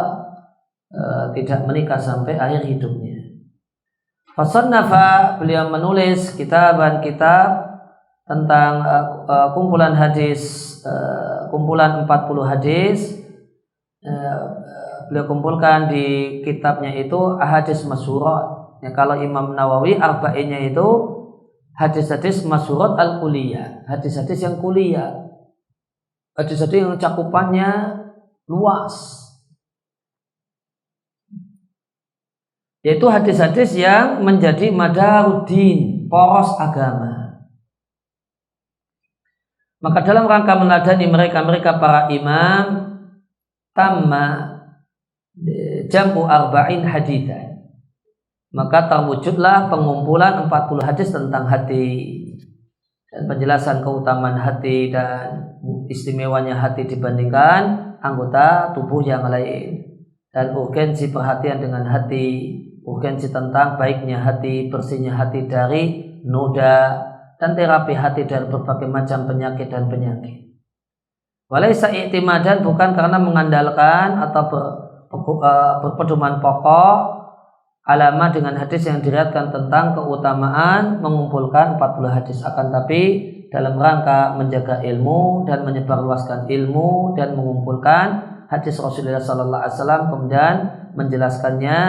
tidak menikah sampai akhir hidupnya. Fasannafa, beliau menulis kitab tentang kumpulan hadis, kumpulan 40 hadis. Beliau kumpulkan di kitabnya itu ahadis masyhurat. Ya, kalau Imam Nawawi arba'innya itu hadis-hadis masyhurat al-kuliyah, hadis-hadis yang kuliah, hadis-hadis yang cakupannya luas, yaitu hadis-hadis yang menjadi madaruddin, poros agama. Maka dalam rangka meneladani mereka para imam, tamma jam'u arba'in haditsan, maka terwujudlah pengumpulan 40 hadis tentang hati dan penjelasan keutamaan hati dan istimewanya hati dibandingkan anggota tubuh yang lain, dan urgensi perhatian dengan hati, urgensi tentang baiknya hati, bersihnya hati dari noda, dan terapi hati dari berbagai macam penyakit dan penyakit. Walaysa i'timadan, bukan karena mengandalkan atau berpedoman pokok alama dengan hadis yang diriwayatkan tentang keutamaan mengumpulkan 40 hadis, akan tapi dalam rangka menjaga ilmu dan menyebarluaskan ilmu dan mengumpulkan hadis Rasulullah sallallahu alaihi wasallam, kemudian menjelaskannya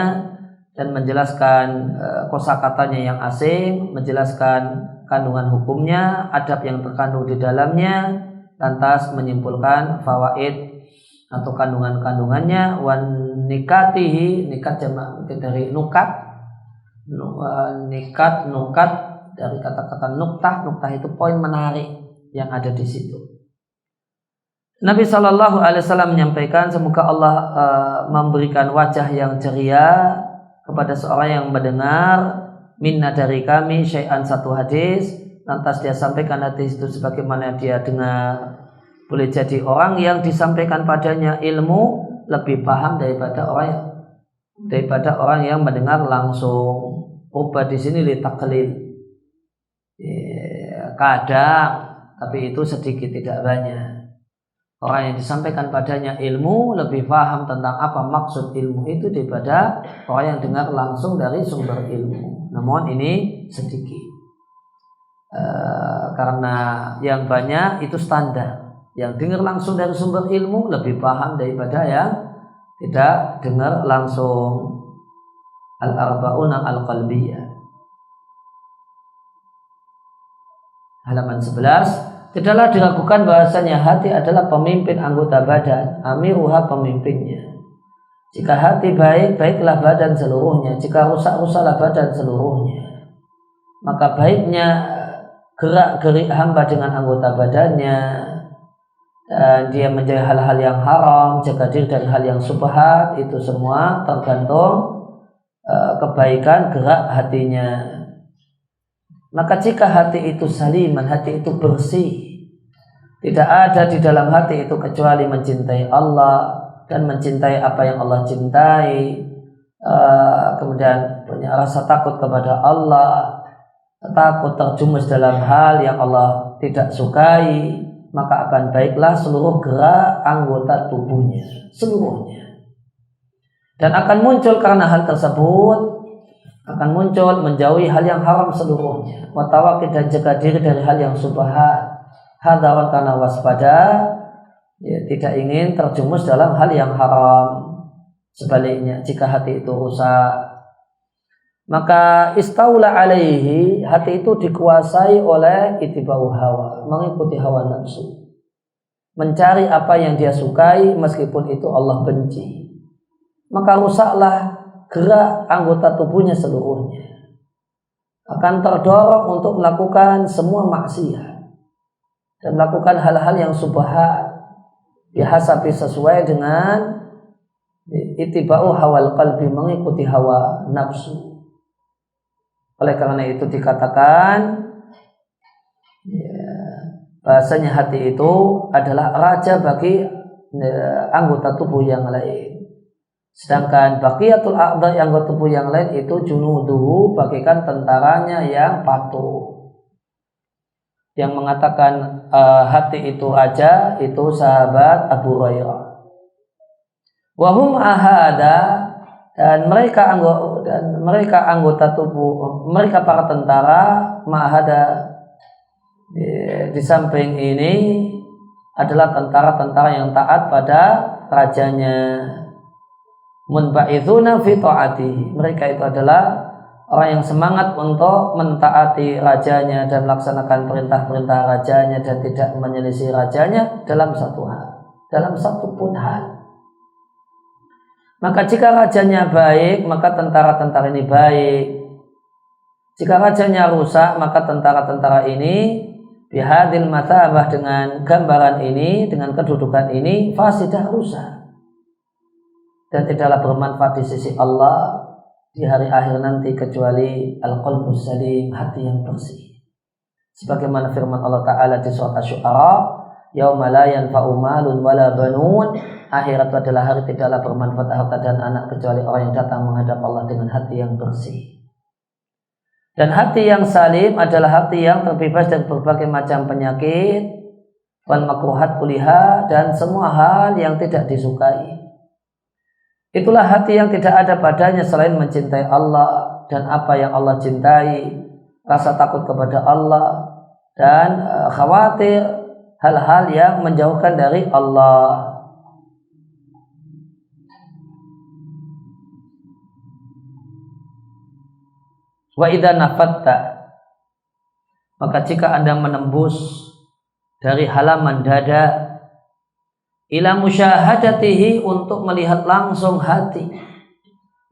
dan menjelaskan kosakatanya yang asing, menjelaskan kandungan hukumnya, adab yang terkandung di dalamnya, lantas menyimpulkan fawaid atau kandungan-kandungannya, wan nikatihi, nikat jamak dari nukat, nukat dari kata-kata nuktah itu poin menarik yang ada di situ. Nabi Shallallahu Alaihi Wasallam menyampaikan, semoga Allah memberikan wajah yang ceria kepada seorang yang mendengar minna dari kami syai'an satu hadis, lantas dia sampaikan hadis itu sebagaimana dia dengar. Boleh jadi orang yang disampaikan padanya ilmu lebih paham daripada orang yang mendengar langsung. Ubah di sini litaklil, kadang, tapi itu sedikit tidak banyak. Orang yang disampaikan padanya ilmu lebih paham tentang apa maksud ilmu itu daripada orang yang dengar langsung dari sumber ilmu. Namun ini sedikit, karena yang banyak itu standar. Yang dengar langsung dari sumber ilmu lebih paham daripada yang tidak dengar langsung. Al-arba'una al-qalbiyah, halaman 11. Tidaklah diragukan bahasanya hati adalah pemimpin anggota badan, amiruha pemimpinnya. Jika hati baik, baiklah badan seluruhnya. Jika rusak, rusaklah badan seluruhnya. Maka baiknya gerak-gerik hamba dengan anggota badannya, dan dia menjauhi hal-hal yang haram, jaga diri dari hal yang subhat, itu semua tergantung kebaikan gerak hatinya. Maka jika hati itu saliman, hati itu bersih, tidak ada di dalam hati itu kecuali mencintai Allah dan mencintai apa yang Allah cintai, kemudian punya rasa takut kepada Allah, takut terjumus dalam hal yang Allah tidak sukai, maka akan baiklah seluruh gerak anggota tubuhnya seluruhnya. Dan akan muncul karena hal tersebut, akan muncul menjauhi hal yang haram seluruhnya. Watawakid dan jaga diri dari hal yang subhat. Hadawan karena waspada, ya, tidak ingin terjumus dalam hal yang haram. Sebaliknya, jika hati itu rusak, maka istaula alaihi, hati itu dikuasai oleh itibau hawa, mengikuti hawa nafsu, mencari apa yang dia sukai meskipun itu Allah benci. Maka rusaklah gerak anggota tubuhnya seluruhnya, akan terdorong untuk melakukan semua maksiat dan melakukan hal-hal yang subhat, bihasabi sesuai dengan itibau hawal qalbi, mengikuti hawa nafsu. Oleh karena itu dikatakan, ya, bahasanya hati itu adalah raja bagi anggota tubuh yang lain. Sedangkan baqiyatul a'dha, anggota tubuh yang lain itu junuduhu, bagikan tentaranya yang patuh. Yang mengatakan hati itu raja itu sahabat Abu Hurairah. Wahum ahada, dan mereka anggota tubuh, mereka para tentara ma'ahada, di samping ini adalah tentara-tentara yang taat pada rajanya. Munba'ithuna fi ta'atihi, mereka itu adalah orang yang semangat untuk mentaati rajanya dan melaksanakan perintah-perintah rajanya dan tidak menyelisih rajanya dalam satu hal, dalam satu pun hal. Maka jika rajanya baik, maka tentara-tentara ini baik. Jika rajanya rusak, maka tentara-tentara ini bihadil mathabah, dengan gambaran ini, dengan kedudukan ini, fasidah, rusak dan tidaklah bermanfaat di sisi Allah di hari akhir nanti kecuali al-qalbus salim, hati yang bersih. Sebagaimana firman Allah Ta'ala di surat Asy-Syu'ara, yauma la yanfa'u malun wala banun, akhirat adalah hari tidaklah bermanfaat harta dan anak kecuali orang yang datang menghadap Allah dengan hati yang bersih. Dan hati yang salim adalah hati yang terbebas dari berbagai macam penyakit, wal makruhat kuliha, dan semua hal yang tidak disukai. Itulah hati yang tidak ada padanya selain mencintai Allah dan apa yang Allah cintai, rasa takut kepada Allah, dan khawatir hal-hal yang menjauhkan dari Allah. Wa idza nafatta, maka jika Anda menembus dari halaman dada ila musyahadatihi, untuk melihat langsung hati,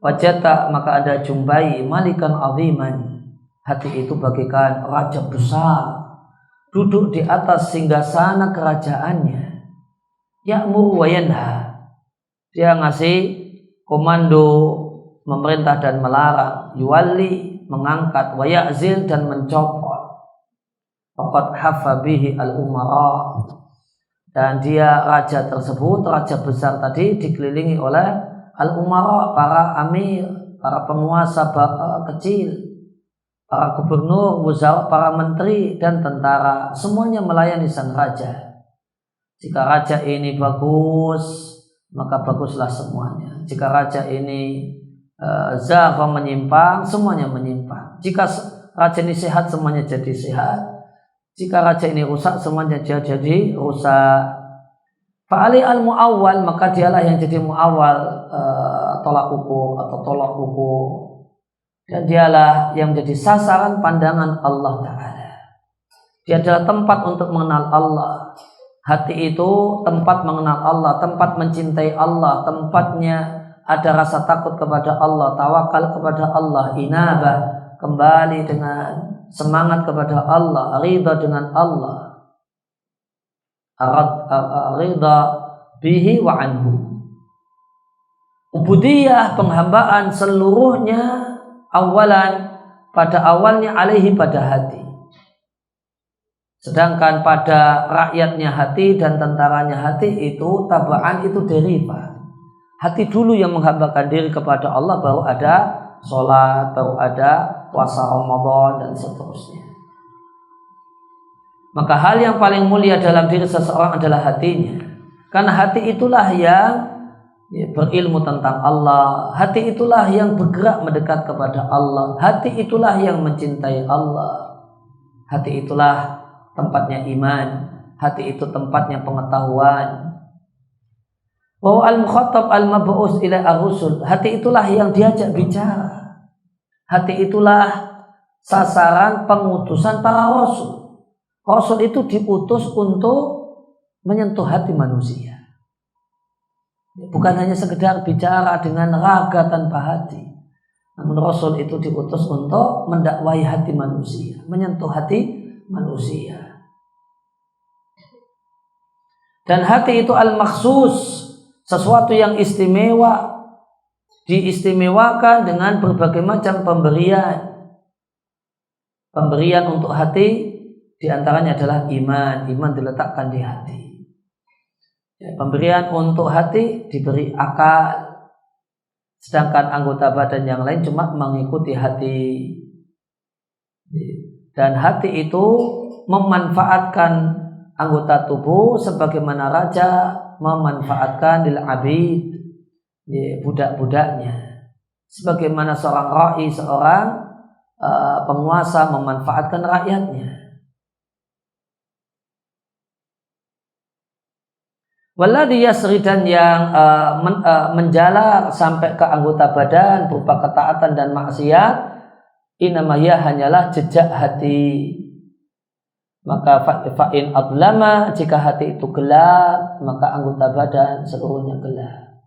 wajata, maka Anda jumpai malikan aziman, hati itu bagaikan raja besar duduk di atas singgasana kerajaannya. Ya'muru wa yanha, dia ngasih komando, memerintah dan melarang. Yuwalli, mengangkat. Wa ya'zil, dan mencopot. Faqad haffa bihi al-umara, dan dia raja tersebut, raja besar tadi, dikelilingi oleh al-umara, para amir, para penguasa kecil, para gubernur, wuzara, para menteri dan tentara, semuanya melayani sang raja. Jika raja ini bagus, maka baguslah semuanya. Jika raja ini zagha, menyimpang, semuanya menyimpang. Jika raja ini sehat, semuanya jadi sehat. Jika raja ini rusak, semuanya jadi rusak. Fa'ali al-mu'awwal, maka dialah yang jadi mu'awwal, tolak ukur atau tolak ukur. Dan dialah yang menjadi sasaran pandangan Allah Ta'ala. Dia adalah tempat untuk mengenal Allah. Hati itu tempat mengenal Allah, tempat mencintai Allah, tempatnya ada rasa takut kepada Allah, tawakal kepada Allah, inabah, kembali dengan semangat kepada Allah, ridha dengan Allah, ridha bihi wa anhu. Ubudiyah, penghambaan seluruhnya, awalan, pada awalnya, alaihi, pada hati. Sedangkan pada rakyatnya hati dan tentaranya hati itu tabaan, itu derivah. Hati dulu yang menghambakan diri kepada Allah, baru ada sholat, baru ada puasa Ramadan dan seterusnya. Maka hal yang paling mulia dalam diri seseorang adalah hatinya. Karena hati itulah yang berilmu tentang Allah. Hati itulah yang bergerak mendekat kepada Allah. Hati itulah yang mencintai Allah. Hati itulah tempatnya iman. Hati itu tempatnya pengetahuan. Wa al-mukhatab al-mab'us ila ar-rusul. Hati itulah yang diajak bicara. Hati itulah sasaran pengutusan para rasul. Rasul itu diutus untuk menyentuh hati manusia. Bukan hanya sekedar bicara dengan raga tanpa hati. Namun Rasul itu diutus untuk mendakwai hati manusia, menyentuh hati manusia. Dan hati itu al-makhsus, sesuatu yang istimewa, diistimewakan dengan berbagai macam pemberian. Pemberian untuk hati diantaranya adalah iman. Iman diletakkan di hati. Pemberian untuk hati diberi akal, sedangkan anggota badan yang lain cuma mengikuti hati. Dan hati itu memanfaatkan anggota tubuh sebagaimana raja memanfaatkan lil abid, budak-budaknya, sebagaimana seorang ra'i, seorang penguasa memanfaatkan rakyatnya. Walladhi yasri, dan yang menjalar sampai ke anggota badan berupa ketaatan dan maksiat, inamaya, hanyalah jejak hati. Maka fa'in adlama, jika hati itu gelap, maka anggota badan seluruhnya gelap.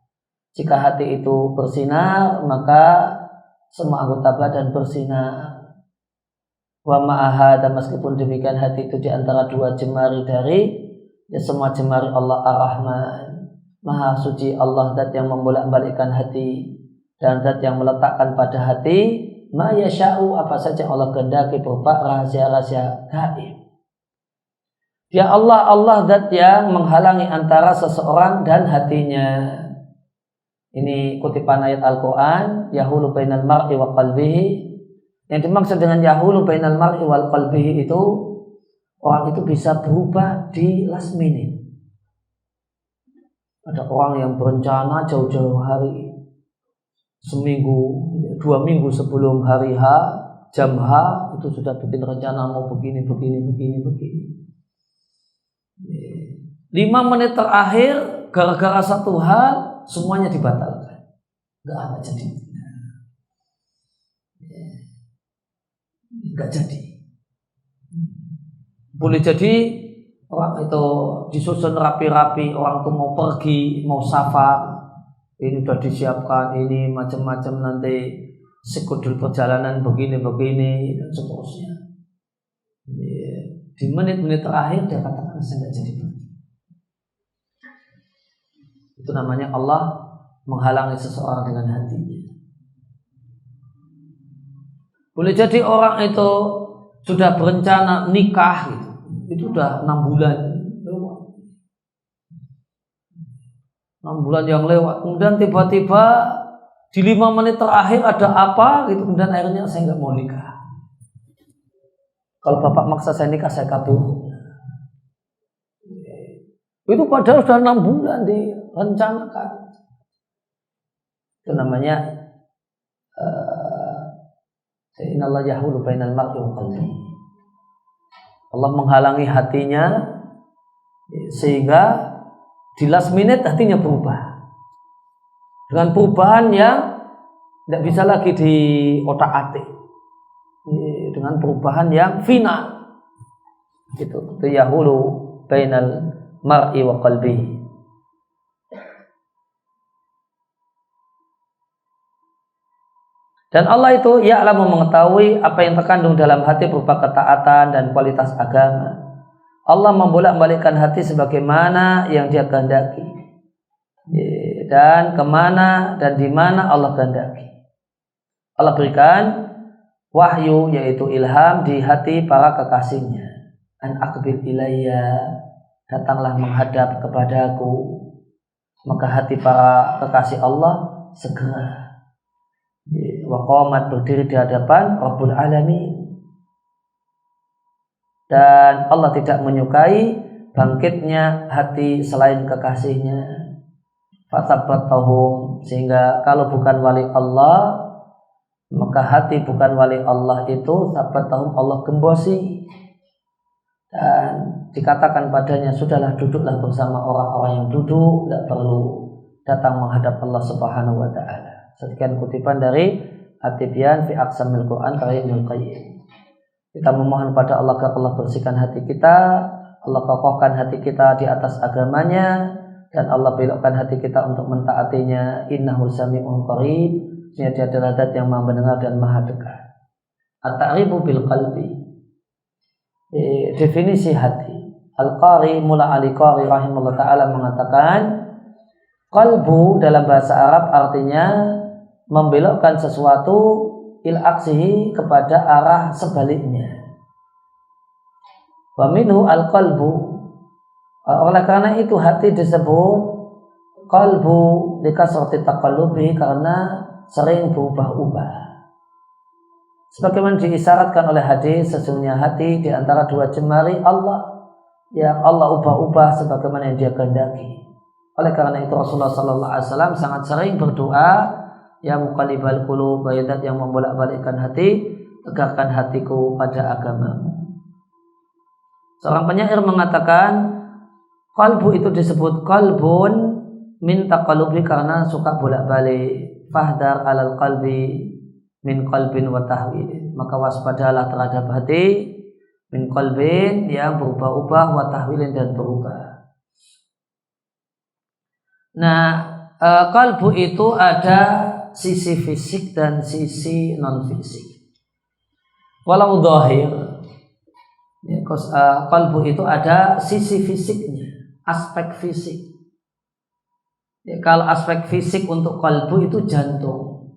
Jika hati itu bersinar, maka semua anggota badan bersinar. Wa ma'aha, dan meskipun demikian hati itu di antara dua jemari dari semua jemari Allah Ar-Rahman. Maha suci Allah, zat yang membolak-balikkan hati dan zat yang meletakkan pada hati ma yasha'u, apa saja Allah kehendaki berupa rahasia-rahasia gaib. Ya Allah, Allah zat yang menghalangi antara seseorang dan hatinya. Ini kutipan ayat Al-Quran, yahulu bainal mar'i wa qalbihi. Yang dimaksud dengan yahulu bainal mar'i wal qalbihi itu, orang itu bisa berubah di last minute. Ada orang yang berencana jauh-jauh hari, seminggu, 2 minggu sebelum hari H, jam H, itu sudah bikin rencana mau begini. 5 menit terakhir, gara-gara satu hal, semuanya dibatalkan. Gak ada jadi. Enggak jadi. Boleh jadi orang itu disusun rapi-rapi, orang tuh mau pergi, mau safar, ini sudah disiapkan, ini macam-macam nanti skedul perjalanan begini-begini dan seterusnya. Di menit-menit terakhir dia katakan saya nggak jadi pergi. Itu namanya Allah menghalangi seseorang dengan hatinya. Boleh jadi orang itu sudah berencana nikah gitu. Itu udah 6 bulan lewat. 6 bulan yang lewat. Kemudian tiba-tiba di 5 menit terakhir ada apa gitu. Kemudian akhirnya saya nggak mau nikah. Kalau bapak maksa saya nikah, saya kabur. Itu padahal sudah 6 bulan direncanakan. Itu namanya Innallaha yahulu bainal mar'i wa qalbi. Allah menghalangi hatinya sehingga di last minute hatinya berubah. Dengan perubahan yang tidak bisa lagi di otak-atik. Dengan perubahan yang final. Itu yahulu bainal mar'i wa qalbi. Dan Allah itu ya'lamu mengetahui apa yang terkandung dalam hati berupa ketaatan dan kualitas agama. Allah membolak-balikkan hati sebagaimana yang Dia kehendaki. Dan kemana dan di mana Allah kehendaki. Allah berikan wahyu yaitu ilham di hati para kekasihnya. An aqbil ilayya, datanglah menghadap kepadaku. Maka hati para kekasih Allah segera wa qamat, berdiri di hadapan Rabbul Alamin. Dan Allah tidak menyukai bangkitnya hati selain kekasihnya. Fatabbatahum, sehingga kalau bukan wali Allah, maka hati bukan wali Allah itu tabbatahum, Allah gembosi. Dan dikatakan padanya, sudahlah duduklah bersama orang-orang yang duduk, tidak perlu datang menghadap Allah Subhanahu wa ta'ala. Sekian kutipan dari At-Tibyan fi Aqsamil Quran karya Ibnul Qayyim. Kita memohon pada Allah agar Allah bersihkan hati kita, Allah kokohkan hati kita di atas agamanya, dan Allah belokkan hati kita untuk mentaatinya. Innahu sami'un qarib, Dia adalah zat yang maha mendengar dan maha dekat. At-ta'ribu bil qalbi, definisi hati. Al-Qari Mula Ali-Qari rahimahullah ta'ala mengatakan, qalbu dalam bahasa Arab artinya membelokkan sesuatu il-aksihi kepada arah sebaliknya. Wa minhu al-qalbu, oleh karena itu hati disebut qalbu likasrati taqallubi, karena sering berubah-ubah. Sebagaimana diisyaratkan oleh hadis, sesungguhnya hati di antara 2 jemari Allah yang Allah ubah-ubah sebagaimana yang Dia kehendaki. Oleh karena itu Rasulullah SAW sangat sering berdoa, ya muqallibal qulub, zat yang membolak-balikkan hati, tegakkan hatiku pada agamamu. Seorang penyair mengatakan, qalbu itu disebut qalbun min taqallubi, karena suka bolak-balik. Fahdar alal qalbi min qalbin wa tahwilin, maka waspadalah terhadap hati min qalbin yang berubah-ubah, wa tahwilin dan berubah. Nah, qalbu itu ada sisi fisik dan sisi non fisik. Walau zahir, ya, qalbu itu ada sisi fisiknya, aspek fisik. Ya, kalau aspek fisik untuk qalbu itu jantung.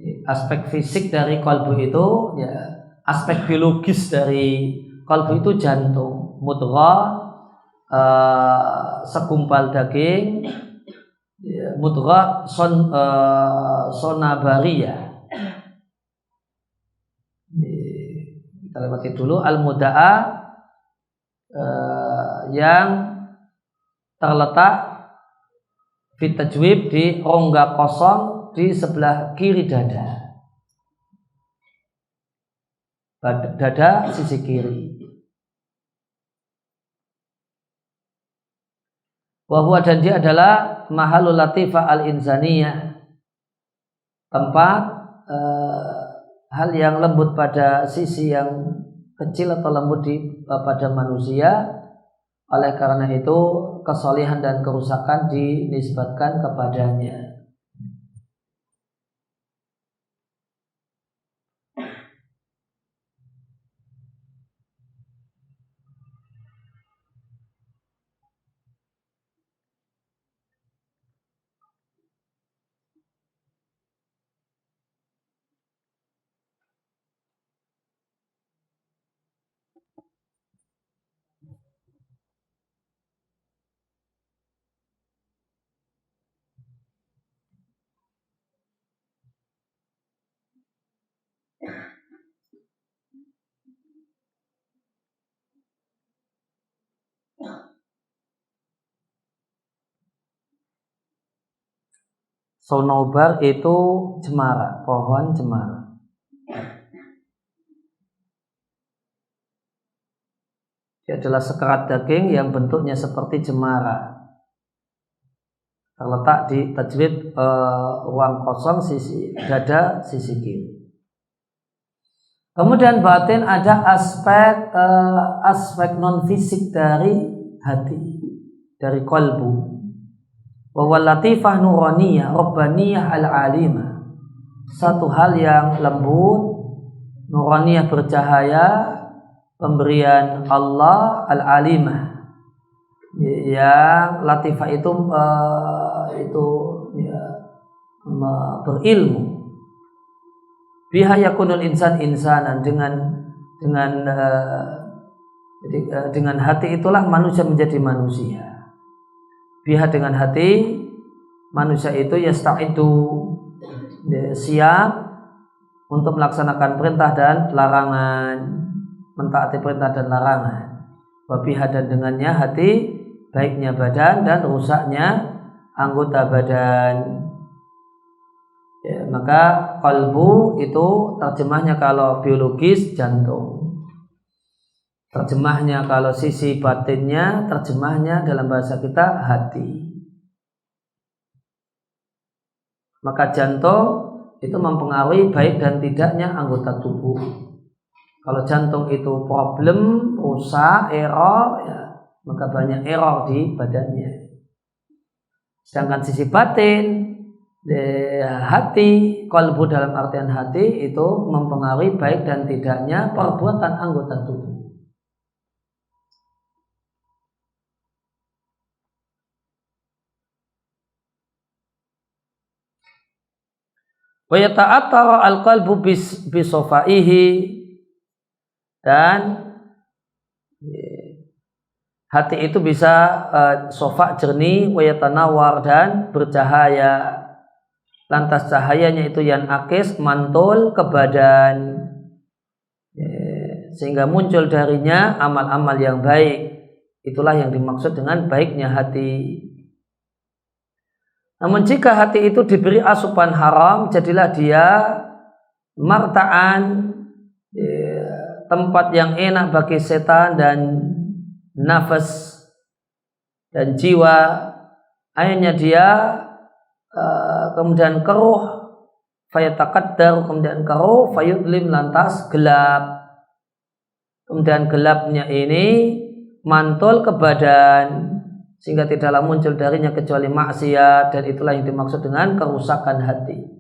Ya, aspek fisik dari qalbu itu, ya, aspek biologis dari qalbu itu jantung, mudghah, segumpal daging, ya, mudghah sonabariyah. Kita lewati dulu al-muda'ah, yang terletak fitajwib di rongga kosong di sebelah kiri dada. Dada sisi kiri. Wa huwa, dan dia adalah mahalul latifah al-insaniyah, tempat hal yang lembut pada sisi yang kecil atau lembut pada manusia. Oleh karena itu kesolihan dan kerusakan dinisbatkan kepadanya. Sonobar itu cemara, pohon cemara. Dia adalah sekerat daging yang bentuknya seperti cemara. Terletak di tajwid ruang kosong sisi dada sisi kiri. Kemudian batin ada aspek non fisik dari hati, dari qalbu. Wa latifah nuraniyah rabbaniyah al-alimah. Satu hal yang lembut, nuraniyah bercahaya, pemberian Allah al-alimah. Yang latifah itu berilmu. Biha yakunul insan insanan, dengan hati itulah manusia menjadi manusia. Biha dengan hati manusia itu yasta'idu, siap untuk melaksanakan perintah dan larangan, mentaati perintah dan larangan. Wabiha dan dengannya hati, baiknya badan dan rusaknya anggota badan. Ya, maka qalbu itu terjemahnya kalau biologis jantung. Terjemahnya kalau sisi batinnya, terjemahnya dalam bahasa kita hati. Maka jantung itu mempengaruhi baik dan tidaknya anggota tubuh. Kalau jantung itu problem, rusak, error, ya, maka banyak error di badannya. Sedangkan sisi batin, hati, qalbu dalam artian hati itu mempengaruhi baik dan tidaknya perbuatan anggota tubuh. Wa yata'attara al-qalbu bisofaihi, dan hati itu bisa sofa jernih, wa yatanawar dan bercahaya. Lantas cahayanya itu yang akis mantul ke badan, sehingga muncul darinya amal-amal yang baik. Itulah yang dimaksud dengan baiknya hati. Namun jika hati itu diberi asupan haram, jadilah dia martaan, tempat yang enak bagi setan dan nafas dan jiwa. Akhirnya dia kemudian keruh, fayataqaddar, kemudian keruh, fayudlim, lantas gelap. Kemudian gelapnya ini mantul ke badan, sehingga tidaklah muncul darinya kecuali maksiat, dan itulah yang dimaksud dengan kerusakan hati.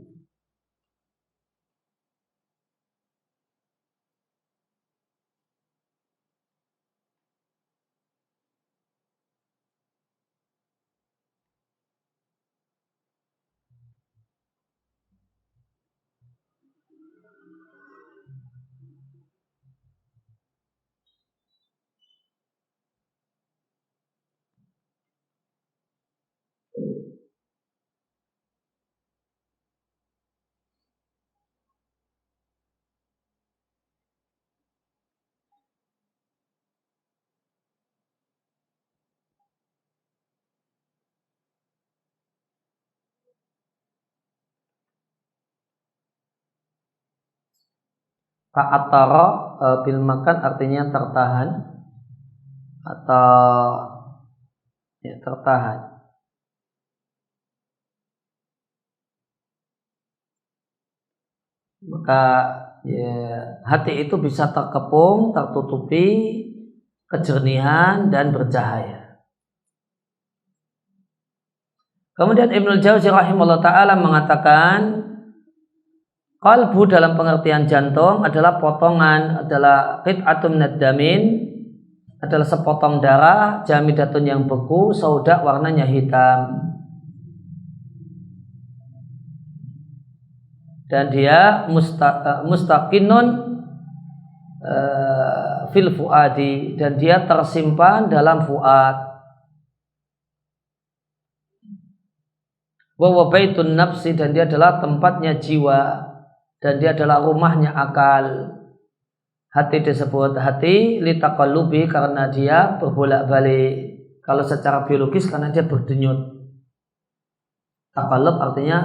Ta'attara bil makan artinya tertahan atau ya, tertahan. maka ya, hati itu bisa terkepung, tertutupi kejernihan dan bercahaya. Kemudian Ibnul Jauzi rahimahullah ta'ala mengatakan, qalbu dalam pengertian jantung adalah potongan, adalah qit'atun naddamin, adalah sepotong darah, jamidatun yang beku, sauda warnanya hitam. Dan dia mustaqinun fil fuadi, dan dia tersimpan dalam fuad. Wa baitun nafsi, dan dia adalah tempatnya jiwa, dan dia adalah rumahnya akal. Hati disebut hati litaqallubi karena dia berbolak-balik. Kalau secara biologis karena dia berdenyut. Taqallub artinya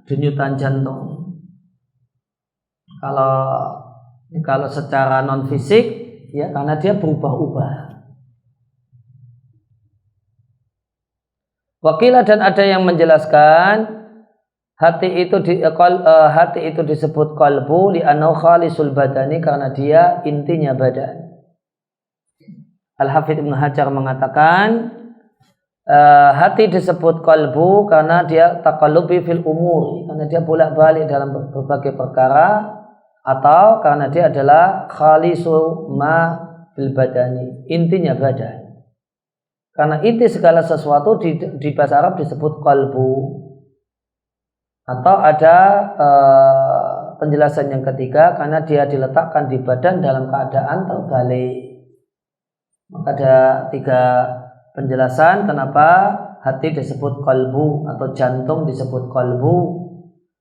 denyutan jantung. Kalau secara non fisik ya karena dia berubah-ubah. Wakilah, dan ada yang menjelaskan hati itu disebut qalbu li'annahu khalisul badani, karena dia intinya badan. Al-Hafidz Ibnu Hajar mengatakan hati disebut qalbu karena dia taqallubi fil umuri, karena dia bolak-balik dalam berbagai perkara, atau karena dia adalah khalisu ma bil badani, intinya badan. Karena inti segala sesuatu di bahasa Arab disebut qalbu. Atau ada penjelasan yang ketiga, karena dia diletakkan di badan dalam keadaan terbalik. Maka ada 3 penjelasan kenapa hati disebut qalbu atau jantung disebut qalbu.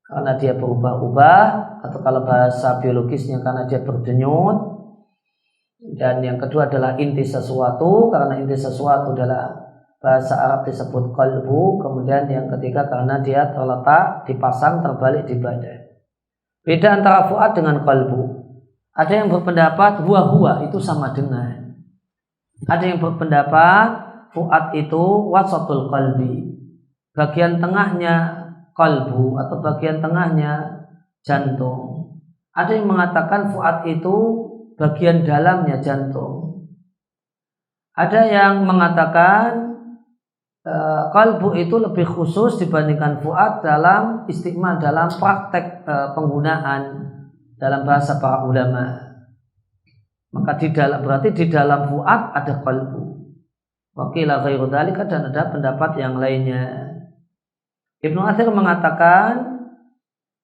Karena dia berubah-ubah, atau kalau bahasa biologisnya karena dia berdenyut. Dan yang kedua adalah inti sesuatu, karena inti sesuatu adalah bahasa Arab disebut qalbu. Kemudian yang ketiga karena dia terletak, dipasang terbalik di badan. Beda antara fuad dengan qalbu. Ada yang berpendapat huwa itu sama dengan. Ada yang berpendapat fuad itu wasatul qalbi, bagian tengahnya qalbu atau bagian tengahnya jantung. Ada yang mengatakan fuad itu bagian dalamnya jantung. Ada yang mengatakan qalbu itu lebih khusus dibandingkan fuad dalam istiqmal, dalam praktek penggunaan dalam bahasa para ulama. Maka berarti di dalam fuad ada qalbu. Wakilah ghairu dzalika, dan ada pendapat yang lainnya. Ibnu Athir mengatakan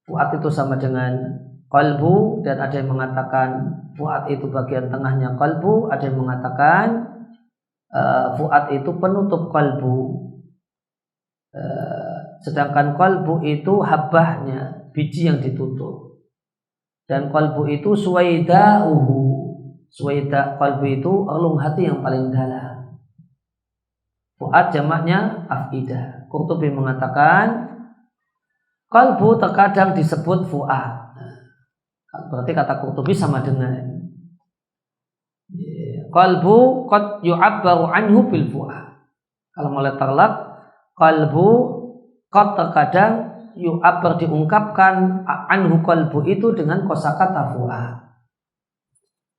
fuad itu sama dengan qalbu, dan ada yang mengatakan fuad itu bagian tengahnya qalbu, ada yang mengatakan fuad itu penutup qalbu, sedangkan qalbu itu habbahnya, biji yang ditutup, dan qalbu itu suwaida'uhu, suwaida' qalbu itu relung hati yang paling dalam. Fuad jamaknya afidah. Qurtubi mengatakan qalbu terkadang disebut fuad. Berarti kata Qurtubi sama dengan qalbu qad yu'abbaru anhu bil fuad. Kalau mulai terlak, qalbu qad terkadang yu'abbar diungkapkan anhu qalbu itu dengan kosakata fuad.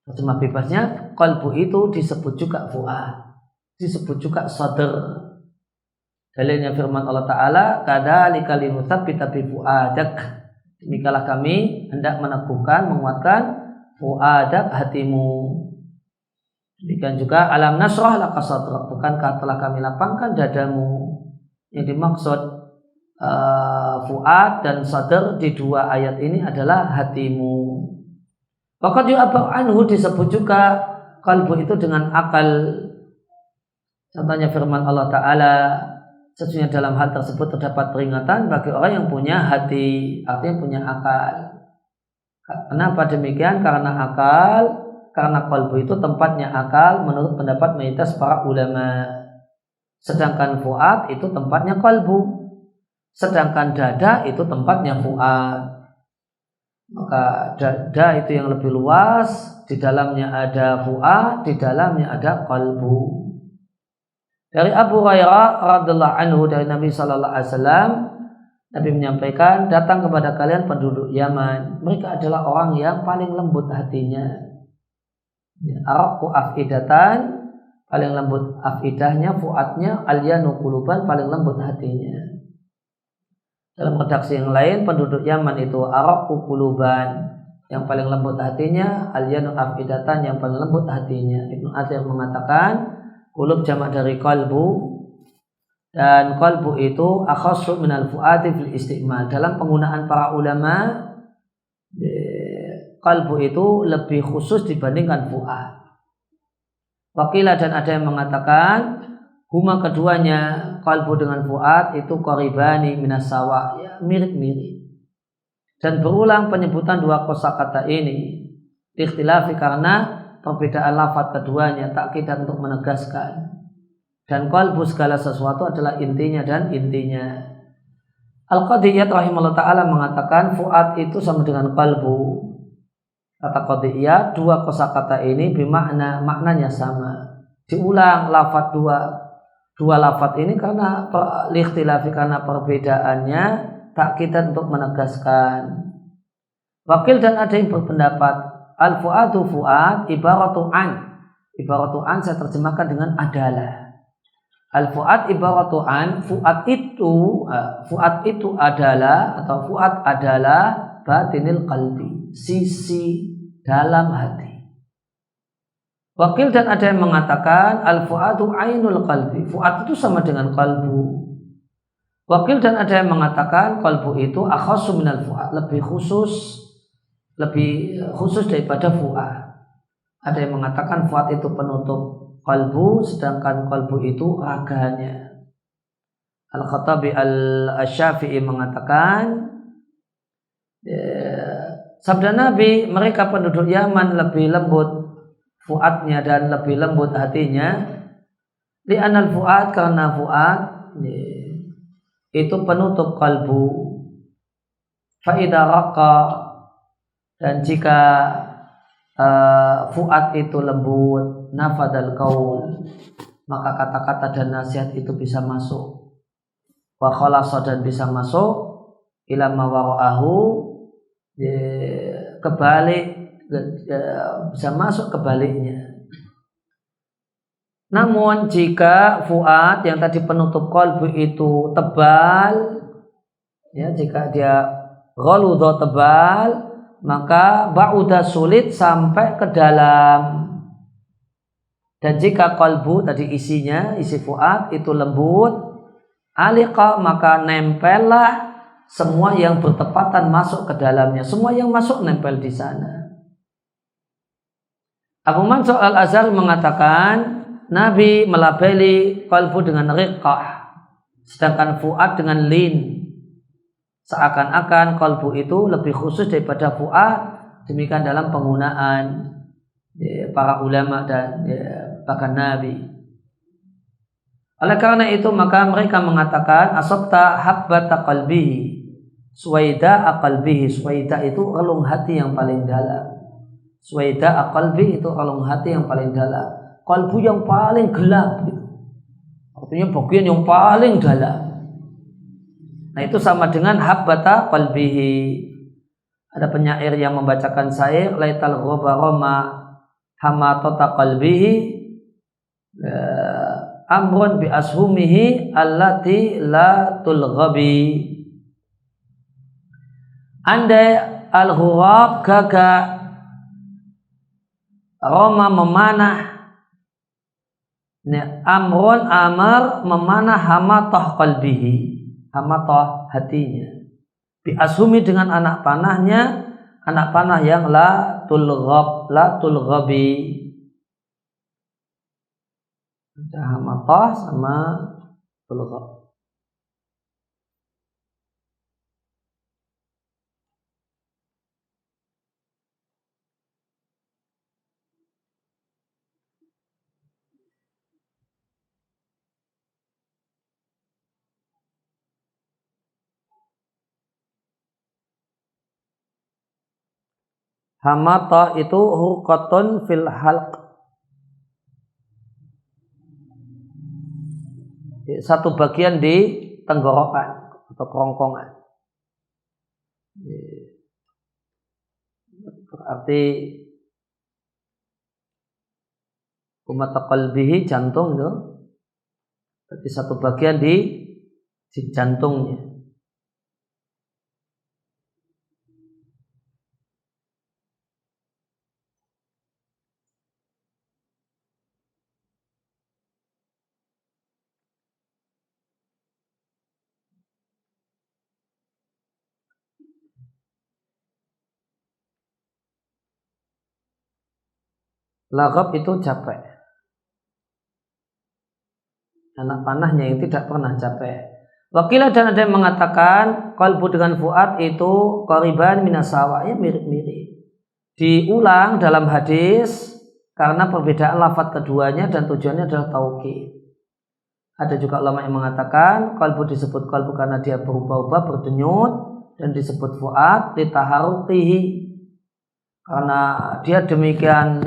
Terjemah bebasnya qalbu itu disebut juga fuad, disebut juga sadr. Dalilnya firman Allah Ta'ala, kadzalika linutsabbita bi fuadak, demikianlah kami hendak meneguhkan, menguatkan fuadak, hatimu. Demikian juga alam nasrah laka sadrak, bukankah telah kami lapangkan dadamu. Yang dimaksud fuad dan sadr di 2 ayat ini adalah hatimu. Waqad yu'abbar anhu, disebut juga qalbu itu dengan akal. Contohnya firman Allah Ta'ala, sesungguhnya dalam hal tersebut terdapat peringatan bagi orang yang punya hati, artinya punya akal. Kenapa demikian? Karena qalbu itu tempatnya akal menurut pendapat mayoritas para ulama. Sedangkan fuad itu tempatnya qalbu. Sedangkan dada itu tempatnya fuad. Maka dada itu yang lebih luas, di dalamnya ada fuad, di dalamnya ada qalbu. Dari Abu Hurairah radhiyallahu anhu, dari Nabi sallallahu alaihi wasallam, Nabi menyampaikan, datang kepada kalian penduduk Yaman, mereka adalah orang yang paling lembut hatinya. Araqu afidatan, paling lembut afidahnya, fuadnya, alyanu quluban, paling lembut hatinya. Dalam redaksi yang lain, penduduk Yaman itu araqu quluban, yang paling lembut hatinya, alyanu afidatan, yang paling lembut hatinya. Ibnu Athir mengatakan, qulub jamak dari qalbu, dan qalbu itu akhassu minal fuadi fil isti'mal. Dalam penggunaan para ulama, qalbu itu lebih khusus dibandingkan fuad. Wakilah dan ada yang mengatakan huma keduanya, qalbu dengan fuad itu qaribani minas sawa, ya, mirip-mirip. Dan berulang penyebutan dua kosakata ini ikhtilafi karena perbedaan lafaz keduanya, takidan untuk menegaskan. Dan qalbu segala sesuatu adalah intinya dan intinya. Al-Qadiyat rahimahullah ta'ala mengatakan fuad itu sama dengan qalbu. Kata Qadiyat, dua kosakata ini bermakna, maknanya sama. Diulang lafaz dua lafaz ini karena ikhtilafi, karena perbedaannya takidan untuk menegaskan. Wakil dan ada yang berpendapat al-fuadu fuad ibaratu an saya terjemahkan dengan adalah. Al-fuad ibaratu an, fuad itu adalah, atau fuad adalah batinil qalbi, sisi dalam hati. Wakil dan ada yang mengatakan al-fuadu ainul qalbi, fuad itu sama dengan qalbu. Wakil dan ada yang mengatakan qalbu itu akhassu minal fuad, lebih khusus daripada fuad. Ada yang mengatakan fuad itu penutup qalbu, sedangkan qalbu itu raganya. Al-Khattabi al-Syafi'i mengatakan, sabda Nabi, mereka penduduk Yaman lebih lembut fuadnya dan lebih lembut hatinya. Li'anal fuad, karena fuad itu penutup qalbu. Fa'idha raqqa, dan jika fuad itu lembut, nafadal qaul, maka kata-kata dan nasihat itu bisa masuk. Wa khalasa, dan bisa masuk ila ma wara'ahu, kebalik, bisa masuk kebaliknya. Namun jika fuad yang tadi penutup qalbu itu tebal, ya, jika dia ghaludha, tebal, maka ba'uda, sulit sampai ke dalam. Dan jika qalbu tadi isinya, isi fuad itu lembut, aliqa, maka nempellah semua yang bertepatan masuk ke dalamnya, semua yang masuk nempel di sana. Abu Mansur al-Azhari mengatakan Nabi melabeli qalbu dengan riqqah, sedangkan fuad dengan lin. Seakan-akan qalbu itu lebih khusus daripada fuad. Demikian dalam penggunaan para ulama dan bahkan Nabi. Oleh karena itu maka mereka mengatakan asabta habbata qalbihi, suwaida qalbihi. Suwaida itu relung hati yang paling dalam. Suwaida qalbi itu relung hati yang paling dalam. Qalbu yang paling gelap, artinya bagian yang paling dalam. Nah, itu sama dengan habbata qalbihi. Ada penyair yang membacakan syair, laital ghabarama hamatata qalbihi amrun bi ashumihi allati la tulghabi. Andai al-ghurab gagak roma memanah, amrun amar memanah hamatah qalbihi, hamatah hatinya, bi ashumi dengan anak panahnya, anak panah yang la tulghabi. Hamatah sama tulghab. Hamata itu hurqatun fil halq, satu bagian di tenggorokan atau kerongkongan. arti kumata qalbihi, jantung itu. Berarti satu bagian di jantungnya. Lagab itu capek. Anak panahnya yang tidak pernah capek. Wakilah dan ada yang mengatakan qalbu dengan fuad itu qariban minasawa, ya mirip-mirip. Diulang dalam hadis karena perbedaan lafaz keduanya dan tujuannya adalah taukid. Ada juga ulama yang mengatakan qalbu disebut qalbu karena dia berubah-ubah, berdenyut, dan disebut fuad litaharuqihi karena dia demikian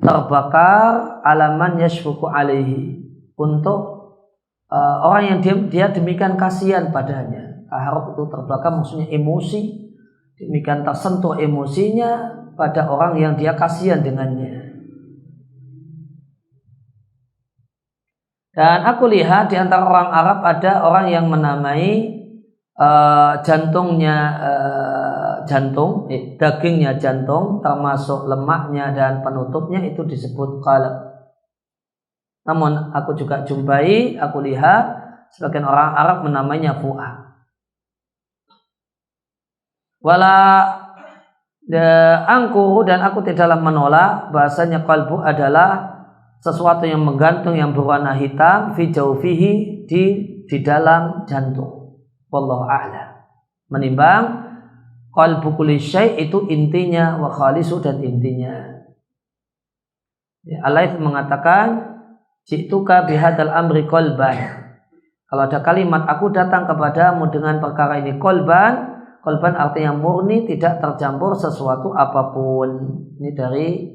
terbakar alaman yashfuku alaihi, untuk orang yang dia demikian kasihan padanya. Taharuk itu terbakar maksudnya emosi, demikian tersentuh emosinya pada orang yang dia kasihan dengannya. Dan aku lihat di antara orang Arab ada orang yang menamai dagingnya jantung, termasuk lemaknya dan penutupnya itu disebut qalb. Namun aku juga jumpai, aku lihat sebagian orang Arab menamainya fu'ad. Dan aku tidaklah menolak bahasanya qalbu adalah sesuatu yang menggantung yang berwarna hitam fi jawfihi, di dalam jantung. Wallahu a'lam. Menimbang qalbu kulli syai' itu intinya wa khalisu, dan intinya. Al-Laits mengatakan ji'tuka bihadzal amri qalban. Kalau ada kalimat aku datang kepadamu dengan perkara ini qalban artinya murni, tidak tercampur sesuatu apapun. Ini dari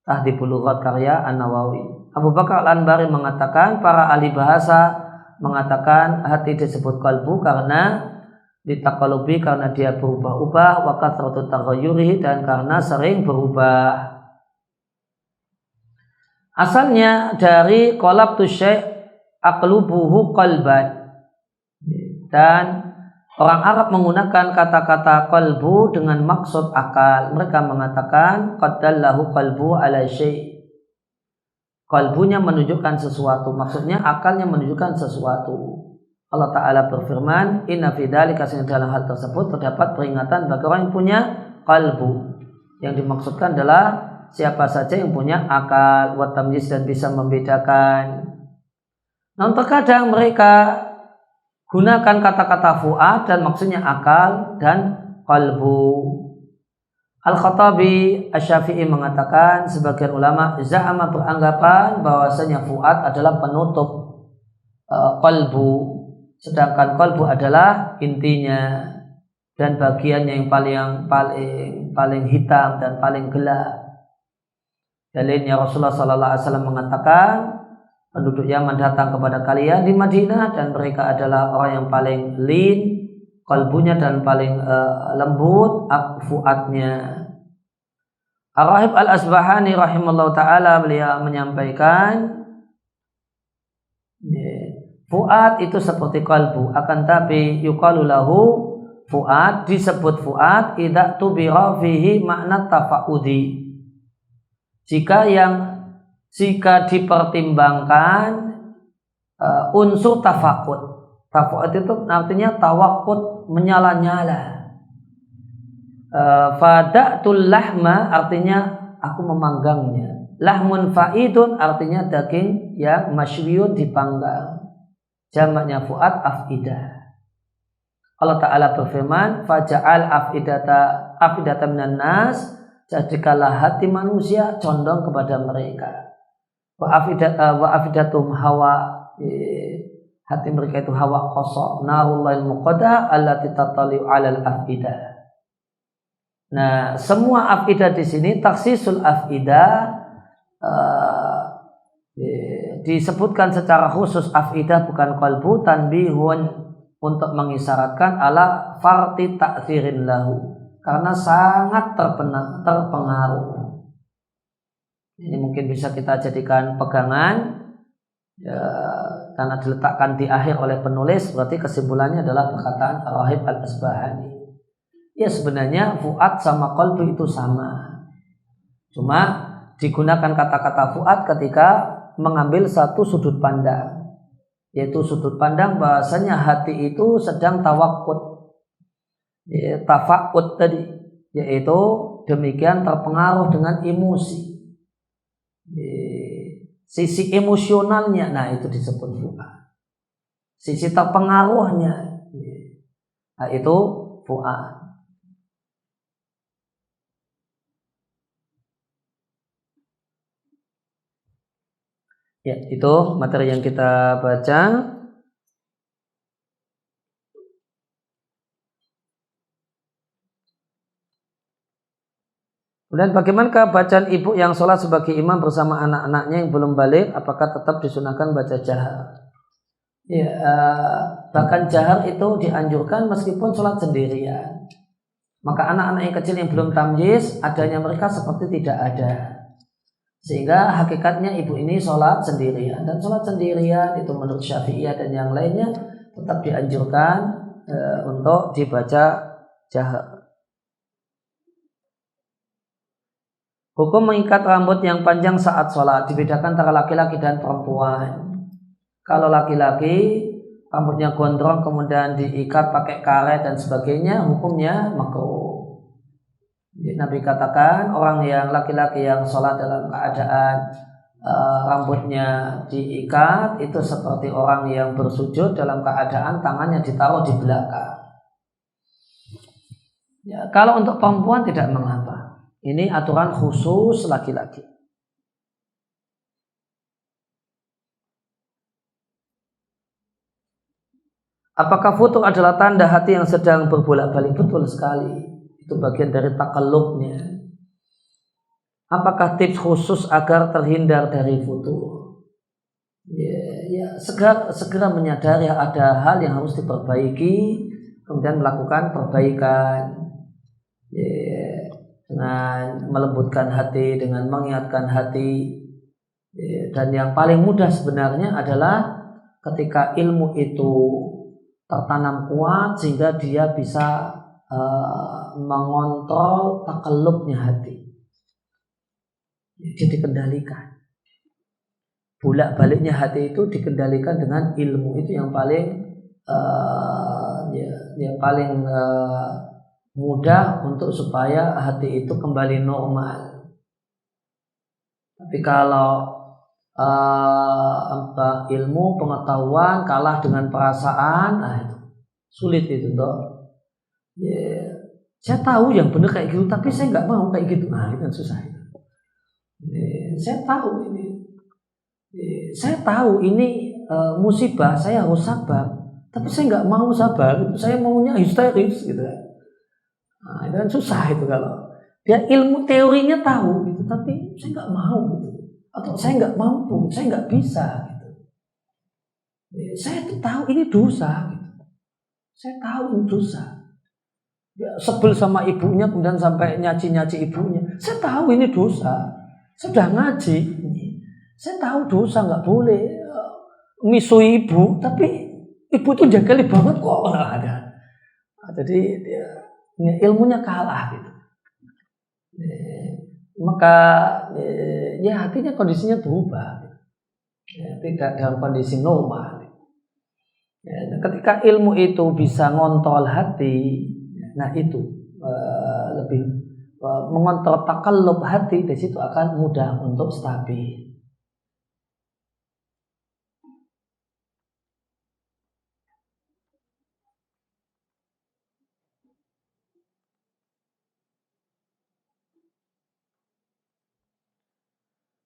Tahdhibul Lughat karya An-Nawawi. Abu Bakar Al-Anbari mengatakan para ahli bahasa mengatakan hati disebut qalbu karena ditaqallubi, karena dia berubah-ubah, wa kathratu taghayyurihi, dan karena sering berubah. Asalnya dari qalabtu syai' aqlubuhu qalban. Dan orang Arab menggunakan kata-kata qalbu dengan maksud akal. Mereka mengatakan qaddallahu qalbu ala syai'. Qalbunya menunjukkan sesuatu, maksudnya akalnya menunjukkan sesuatu. Allah Ta'ala berfirman, inna fi dzalika, dalam hal tersebut terdapat peringatan bagi orang yang punya qalbu. Yang dimaksudkan adalah siapa saja yang punya akal wa tamyiz, dan bisa membedakan. Namun terkadang mereka gunakan kata-kata fu'ad dan maksudnya akal dan qalbu. Al-Khattabi Asy-Syafi'i mengatakan sebagian ulama za'ama beranggapan bahwasanya fu'ad adalah penutup qalbu, sedangkan qalbu adalah intinya dan bagiannya yang paling hitam dan paling gelap. Dalilnya Rasulullah sallallahu alaihi wasallam mengatakan penduduk Yaman datang kepada kalian di Madinah dan mereka adalah orang yang paling lin qalbunya dan paling lembut fuadnya. Ar-Rahib Al-Asbahani rahimallahu taala beliau menyampaikan fuad itu seperti qalbu, akan tapi yuqalu lahu fuad, disebut fuad idza tubira fihi makna tafa'udi, jika dipertimbangkan unsur tafaqud. Tafaqud itu artinya tawakut, menyala-nyala. Fada'tul lahma artinya aku memanggangnya. Lahmun fa'idun artinya daging yang masywiyun, dipanggang. Jamaknya fuad afidah. Allah Ta'ala berfirman, faja'al afidata minan nas, jadikanlah hati manusia condong kepada mereka. Wa afidatum hawa, hati mereka itu hawa qasa, narullahil muqaddah allati tattali'u 'alal afidah. Nah, semua afidah di sini taksisul afidah disebutkan secara khusus afidah bukan qalbu, tanbihun, untuk mengisyaratkan ala farti ta'tsirin lahu, karena sangat terpengaruh. Ini mungkin bisa kita jadikan pegangan ya, karena diletakkan di akhir oleh penulis, berarti kesimpulannya adalah perkataan Ar-Rahib Al-Asbahani. Ya sebenarnya fuad sama qalbu itu sama, cuma digunakan kata-kata fuad ketika mengambil satu sudut pandang, yaitu sudut pandang bahasanya hati itu sedang tawakkut, ya, tafakut tadi, yaitu demikian terpengaruh dengan emosi. Sisi emosionalnya, nah itu disebut fuad. Sisi terpengaruhnya, nah itu fuad. Ya, itu materi yang kita baca. Kemudian bagaimanakah bacaan ibu yang sholat sebagai imam bersama anak-anaknya yang belum balik, apakah tetap disunahkan baca jahar? Ya, bahkan jahar itu dianjurkan meskipun sholat sendirian. Maka anak-anak yang kecil yang belum tamyiz, adanya mereka seperti tidak ada. Sehingga hakikatnya ibu ini sholat sendirian. Dan sholat sendirian itu menurut Syafi'iyah dan yang lainnya tetap dianjurkan untuk dibaca jahar. Hukum mengikat rambut yang panjang saat sholat dibedakan antara laki-laki dan perempuan. Kalau laki-laki rambutnya gondrong kemudian diikat pakai karet dan sebagainya, hukumnya makruh. Nabi katakan orang yang laki-laki yang sholat dalam keadaan rambutnya diikat itu seperti orang yang bersujud dalam keadaan tangannya ditaruh di belakang. Ya, kalau untuk perempuan tidak mengapa. Ini aturan khusus laki-laki. Apakah futur adalah tanda hati yang sedang berbolak-balik? Betul sekali. Itu bagian dari takallubnya. Apakah tips khusus agar terhindar dari futur? Ya, segera menyadari ada hal yang harus diperbaiki, kemudian melakukan perbaikan. Dengan melembutkan hati, dengan mengingatkan hati. Dan yang paling mudah sebenarnya adalah ketika ilmu itu tertanam kuat sehingga dia bisa mengontrol takallubnya hati. Jadi dikendalikan. Bolak-baliknya hati itu dikendalikan dengan ilmu, itu yang paling mudah untuk supaya hati itu kembali normal. Tapi kalau ilmu pengetahuan kalah dengan perasaan, nah itu sulit itu toh. Saya tahu yang benar kayak gitu, tapi saya nggak mau kayak gitu. Nah itu kan susah. Saya tahu ini, musibah, saya harus sabar, tapi saya nggak mau sabar. Saya maunya histeris gitu. Nah, itu kan susah itu kalau dia ilmu teorinya tahu gitu, tapi saya nggak mau gitu, atau saya nggak mampu, saya nggak bisa gitu. Saya tuh tahu ini dosa gitu. Saya tahu ini dosa. Ya, sebel sama ibunya kemudian sampai nyaci ibunya. Saya tahu ini dosa. Saya sudah ngaji. Saya tahu dosa, nggak boleh misu ibu, tapi ibu tuh jagali banget kok. Ada. Jadi dia ilmunya kalah gitu. Maka ya hatinya kondisinya berubah, tidak dalam kondisi normal. Ketika ilmu itu bisa ngontrol hati, nah itu lebih mengontrol takallub hati, di situ akan mudah untuk stabil.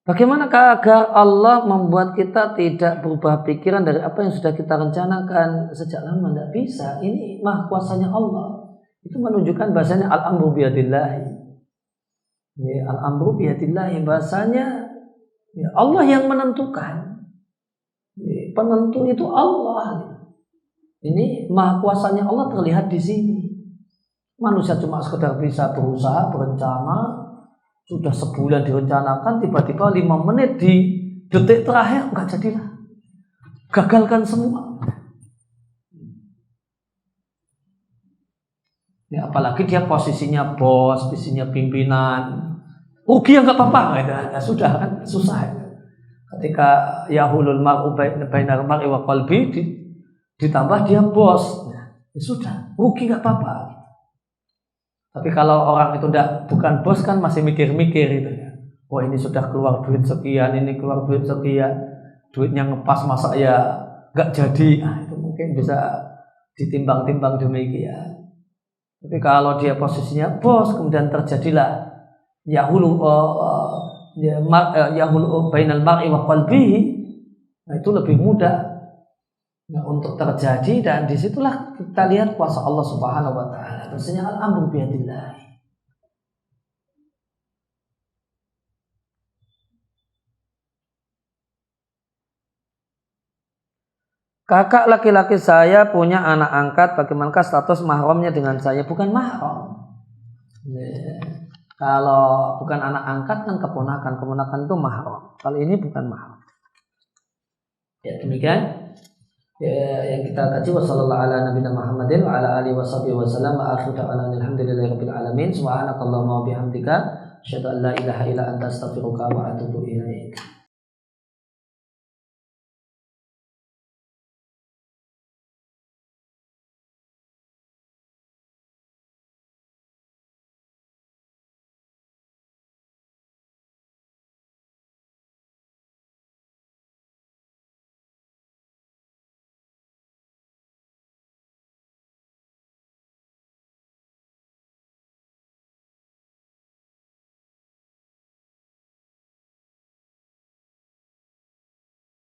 Bagaimanakah agar Allah membuat kita tidak berubah pikiran dari apa yang sudah kita rencanakan sejak lama? Tidak bisa. Ini maha kuasanya Allah. Itu menunjukkan bahasanya al-amru biyadillahi. Al-amru biyadillahi, bahasanya Allah yang menentukan. Penentu itu Allah. Ini maha kuasanya Allah terlihat di sini. Manusia cuma sekedar bisa berusaha, berencana, sudah sebulan direncanakan, tiba-tiba 5 menit di detik terakhir nggak jadilah. Gagalkan semua. Ya, apalagi dia posisinya bos, posisinya pimpinan. Rugi ya nggak apa-apa, ya sudah kan susah. Ketika yahulul mar'u bainar mar'i wa qalbi ditambah dia bos, ya sudah, rugi nggak apa-apa. Tapi kalau orang itu bukan bos kan masih mikir-mikir gitu ya. Oh ini sudah keluar duit sekian, ini keluar duit sekian, duitnya ngepas masa ya nggak jadi. Nah, itu mungkin bisa ditimbang-timbang demikian. Tapi kalau dia posisinya bos kemudian terjadilah yahulu bainal mar'i wa qalbihi, nah itu lebih mudah untuk terjadi, dan disitulah kita lihat kuasa Allah Subhanahu wa taala. Maksudnya al-amru biyadillah. Kakak laki-laki saya punya anak angkat, bagaimanakah status mahramnya dengan saya? Bukan mahram. Kalau bukan anak angkat kan keponakan itu mahram. Kalau ini bukan mahram. Ya demikian. Ya, yang kita kaji wasallallahu ala nabiyina Muhammadin wa ala alihi washabihi wasallam wa akhiru da'wana alhamdulillahirabbil alamin subhanakallahumma wa bihamdika asyhadu an la ilaha illa anta astaghfiruka wa atubu ilaik.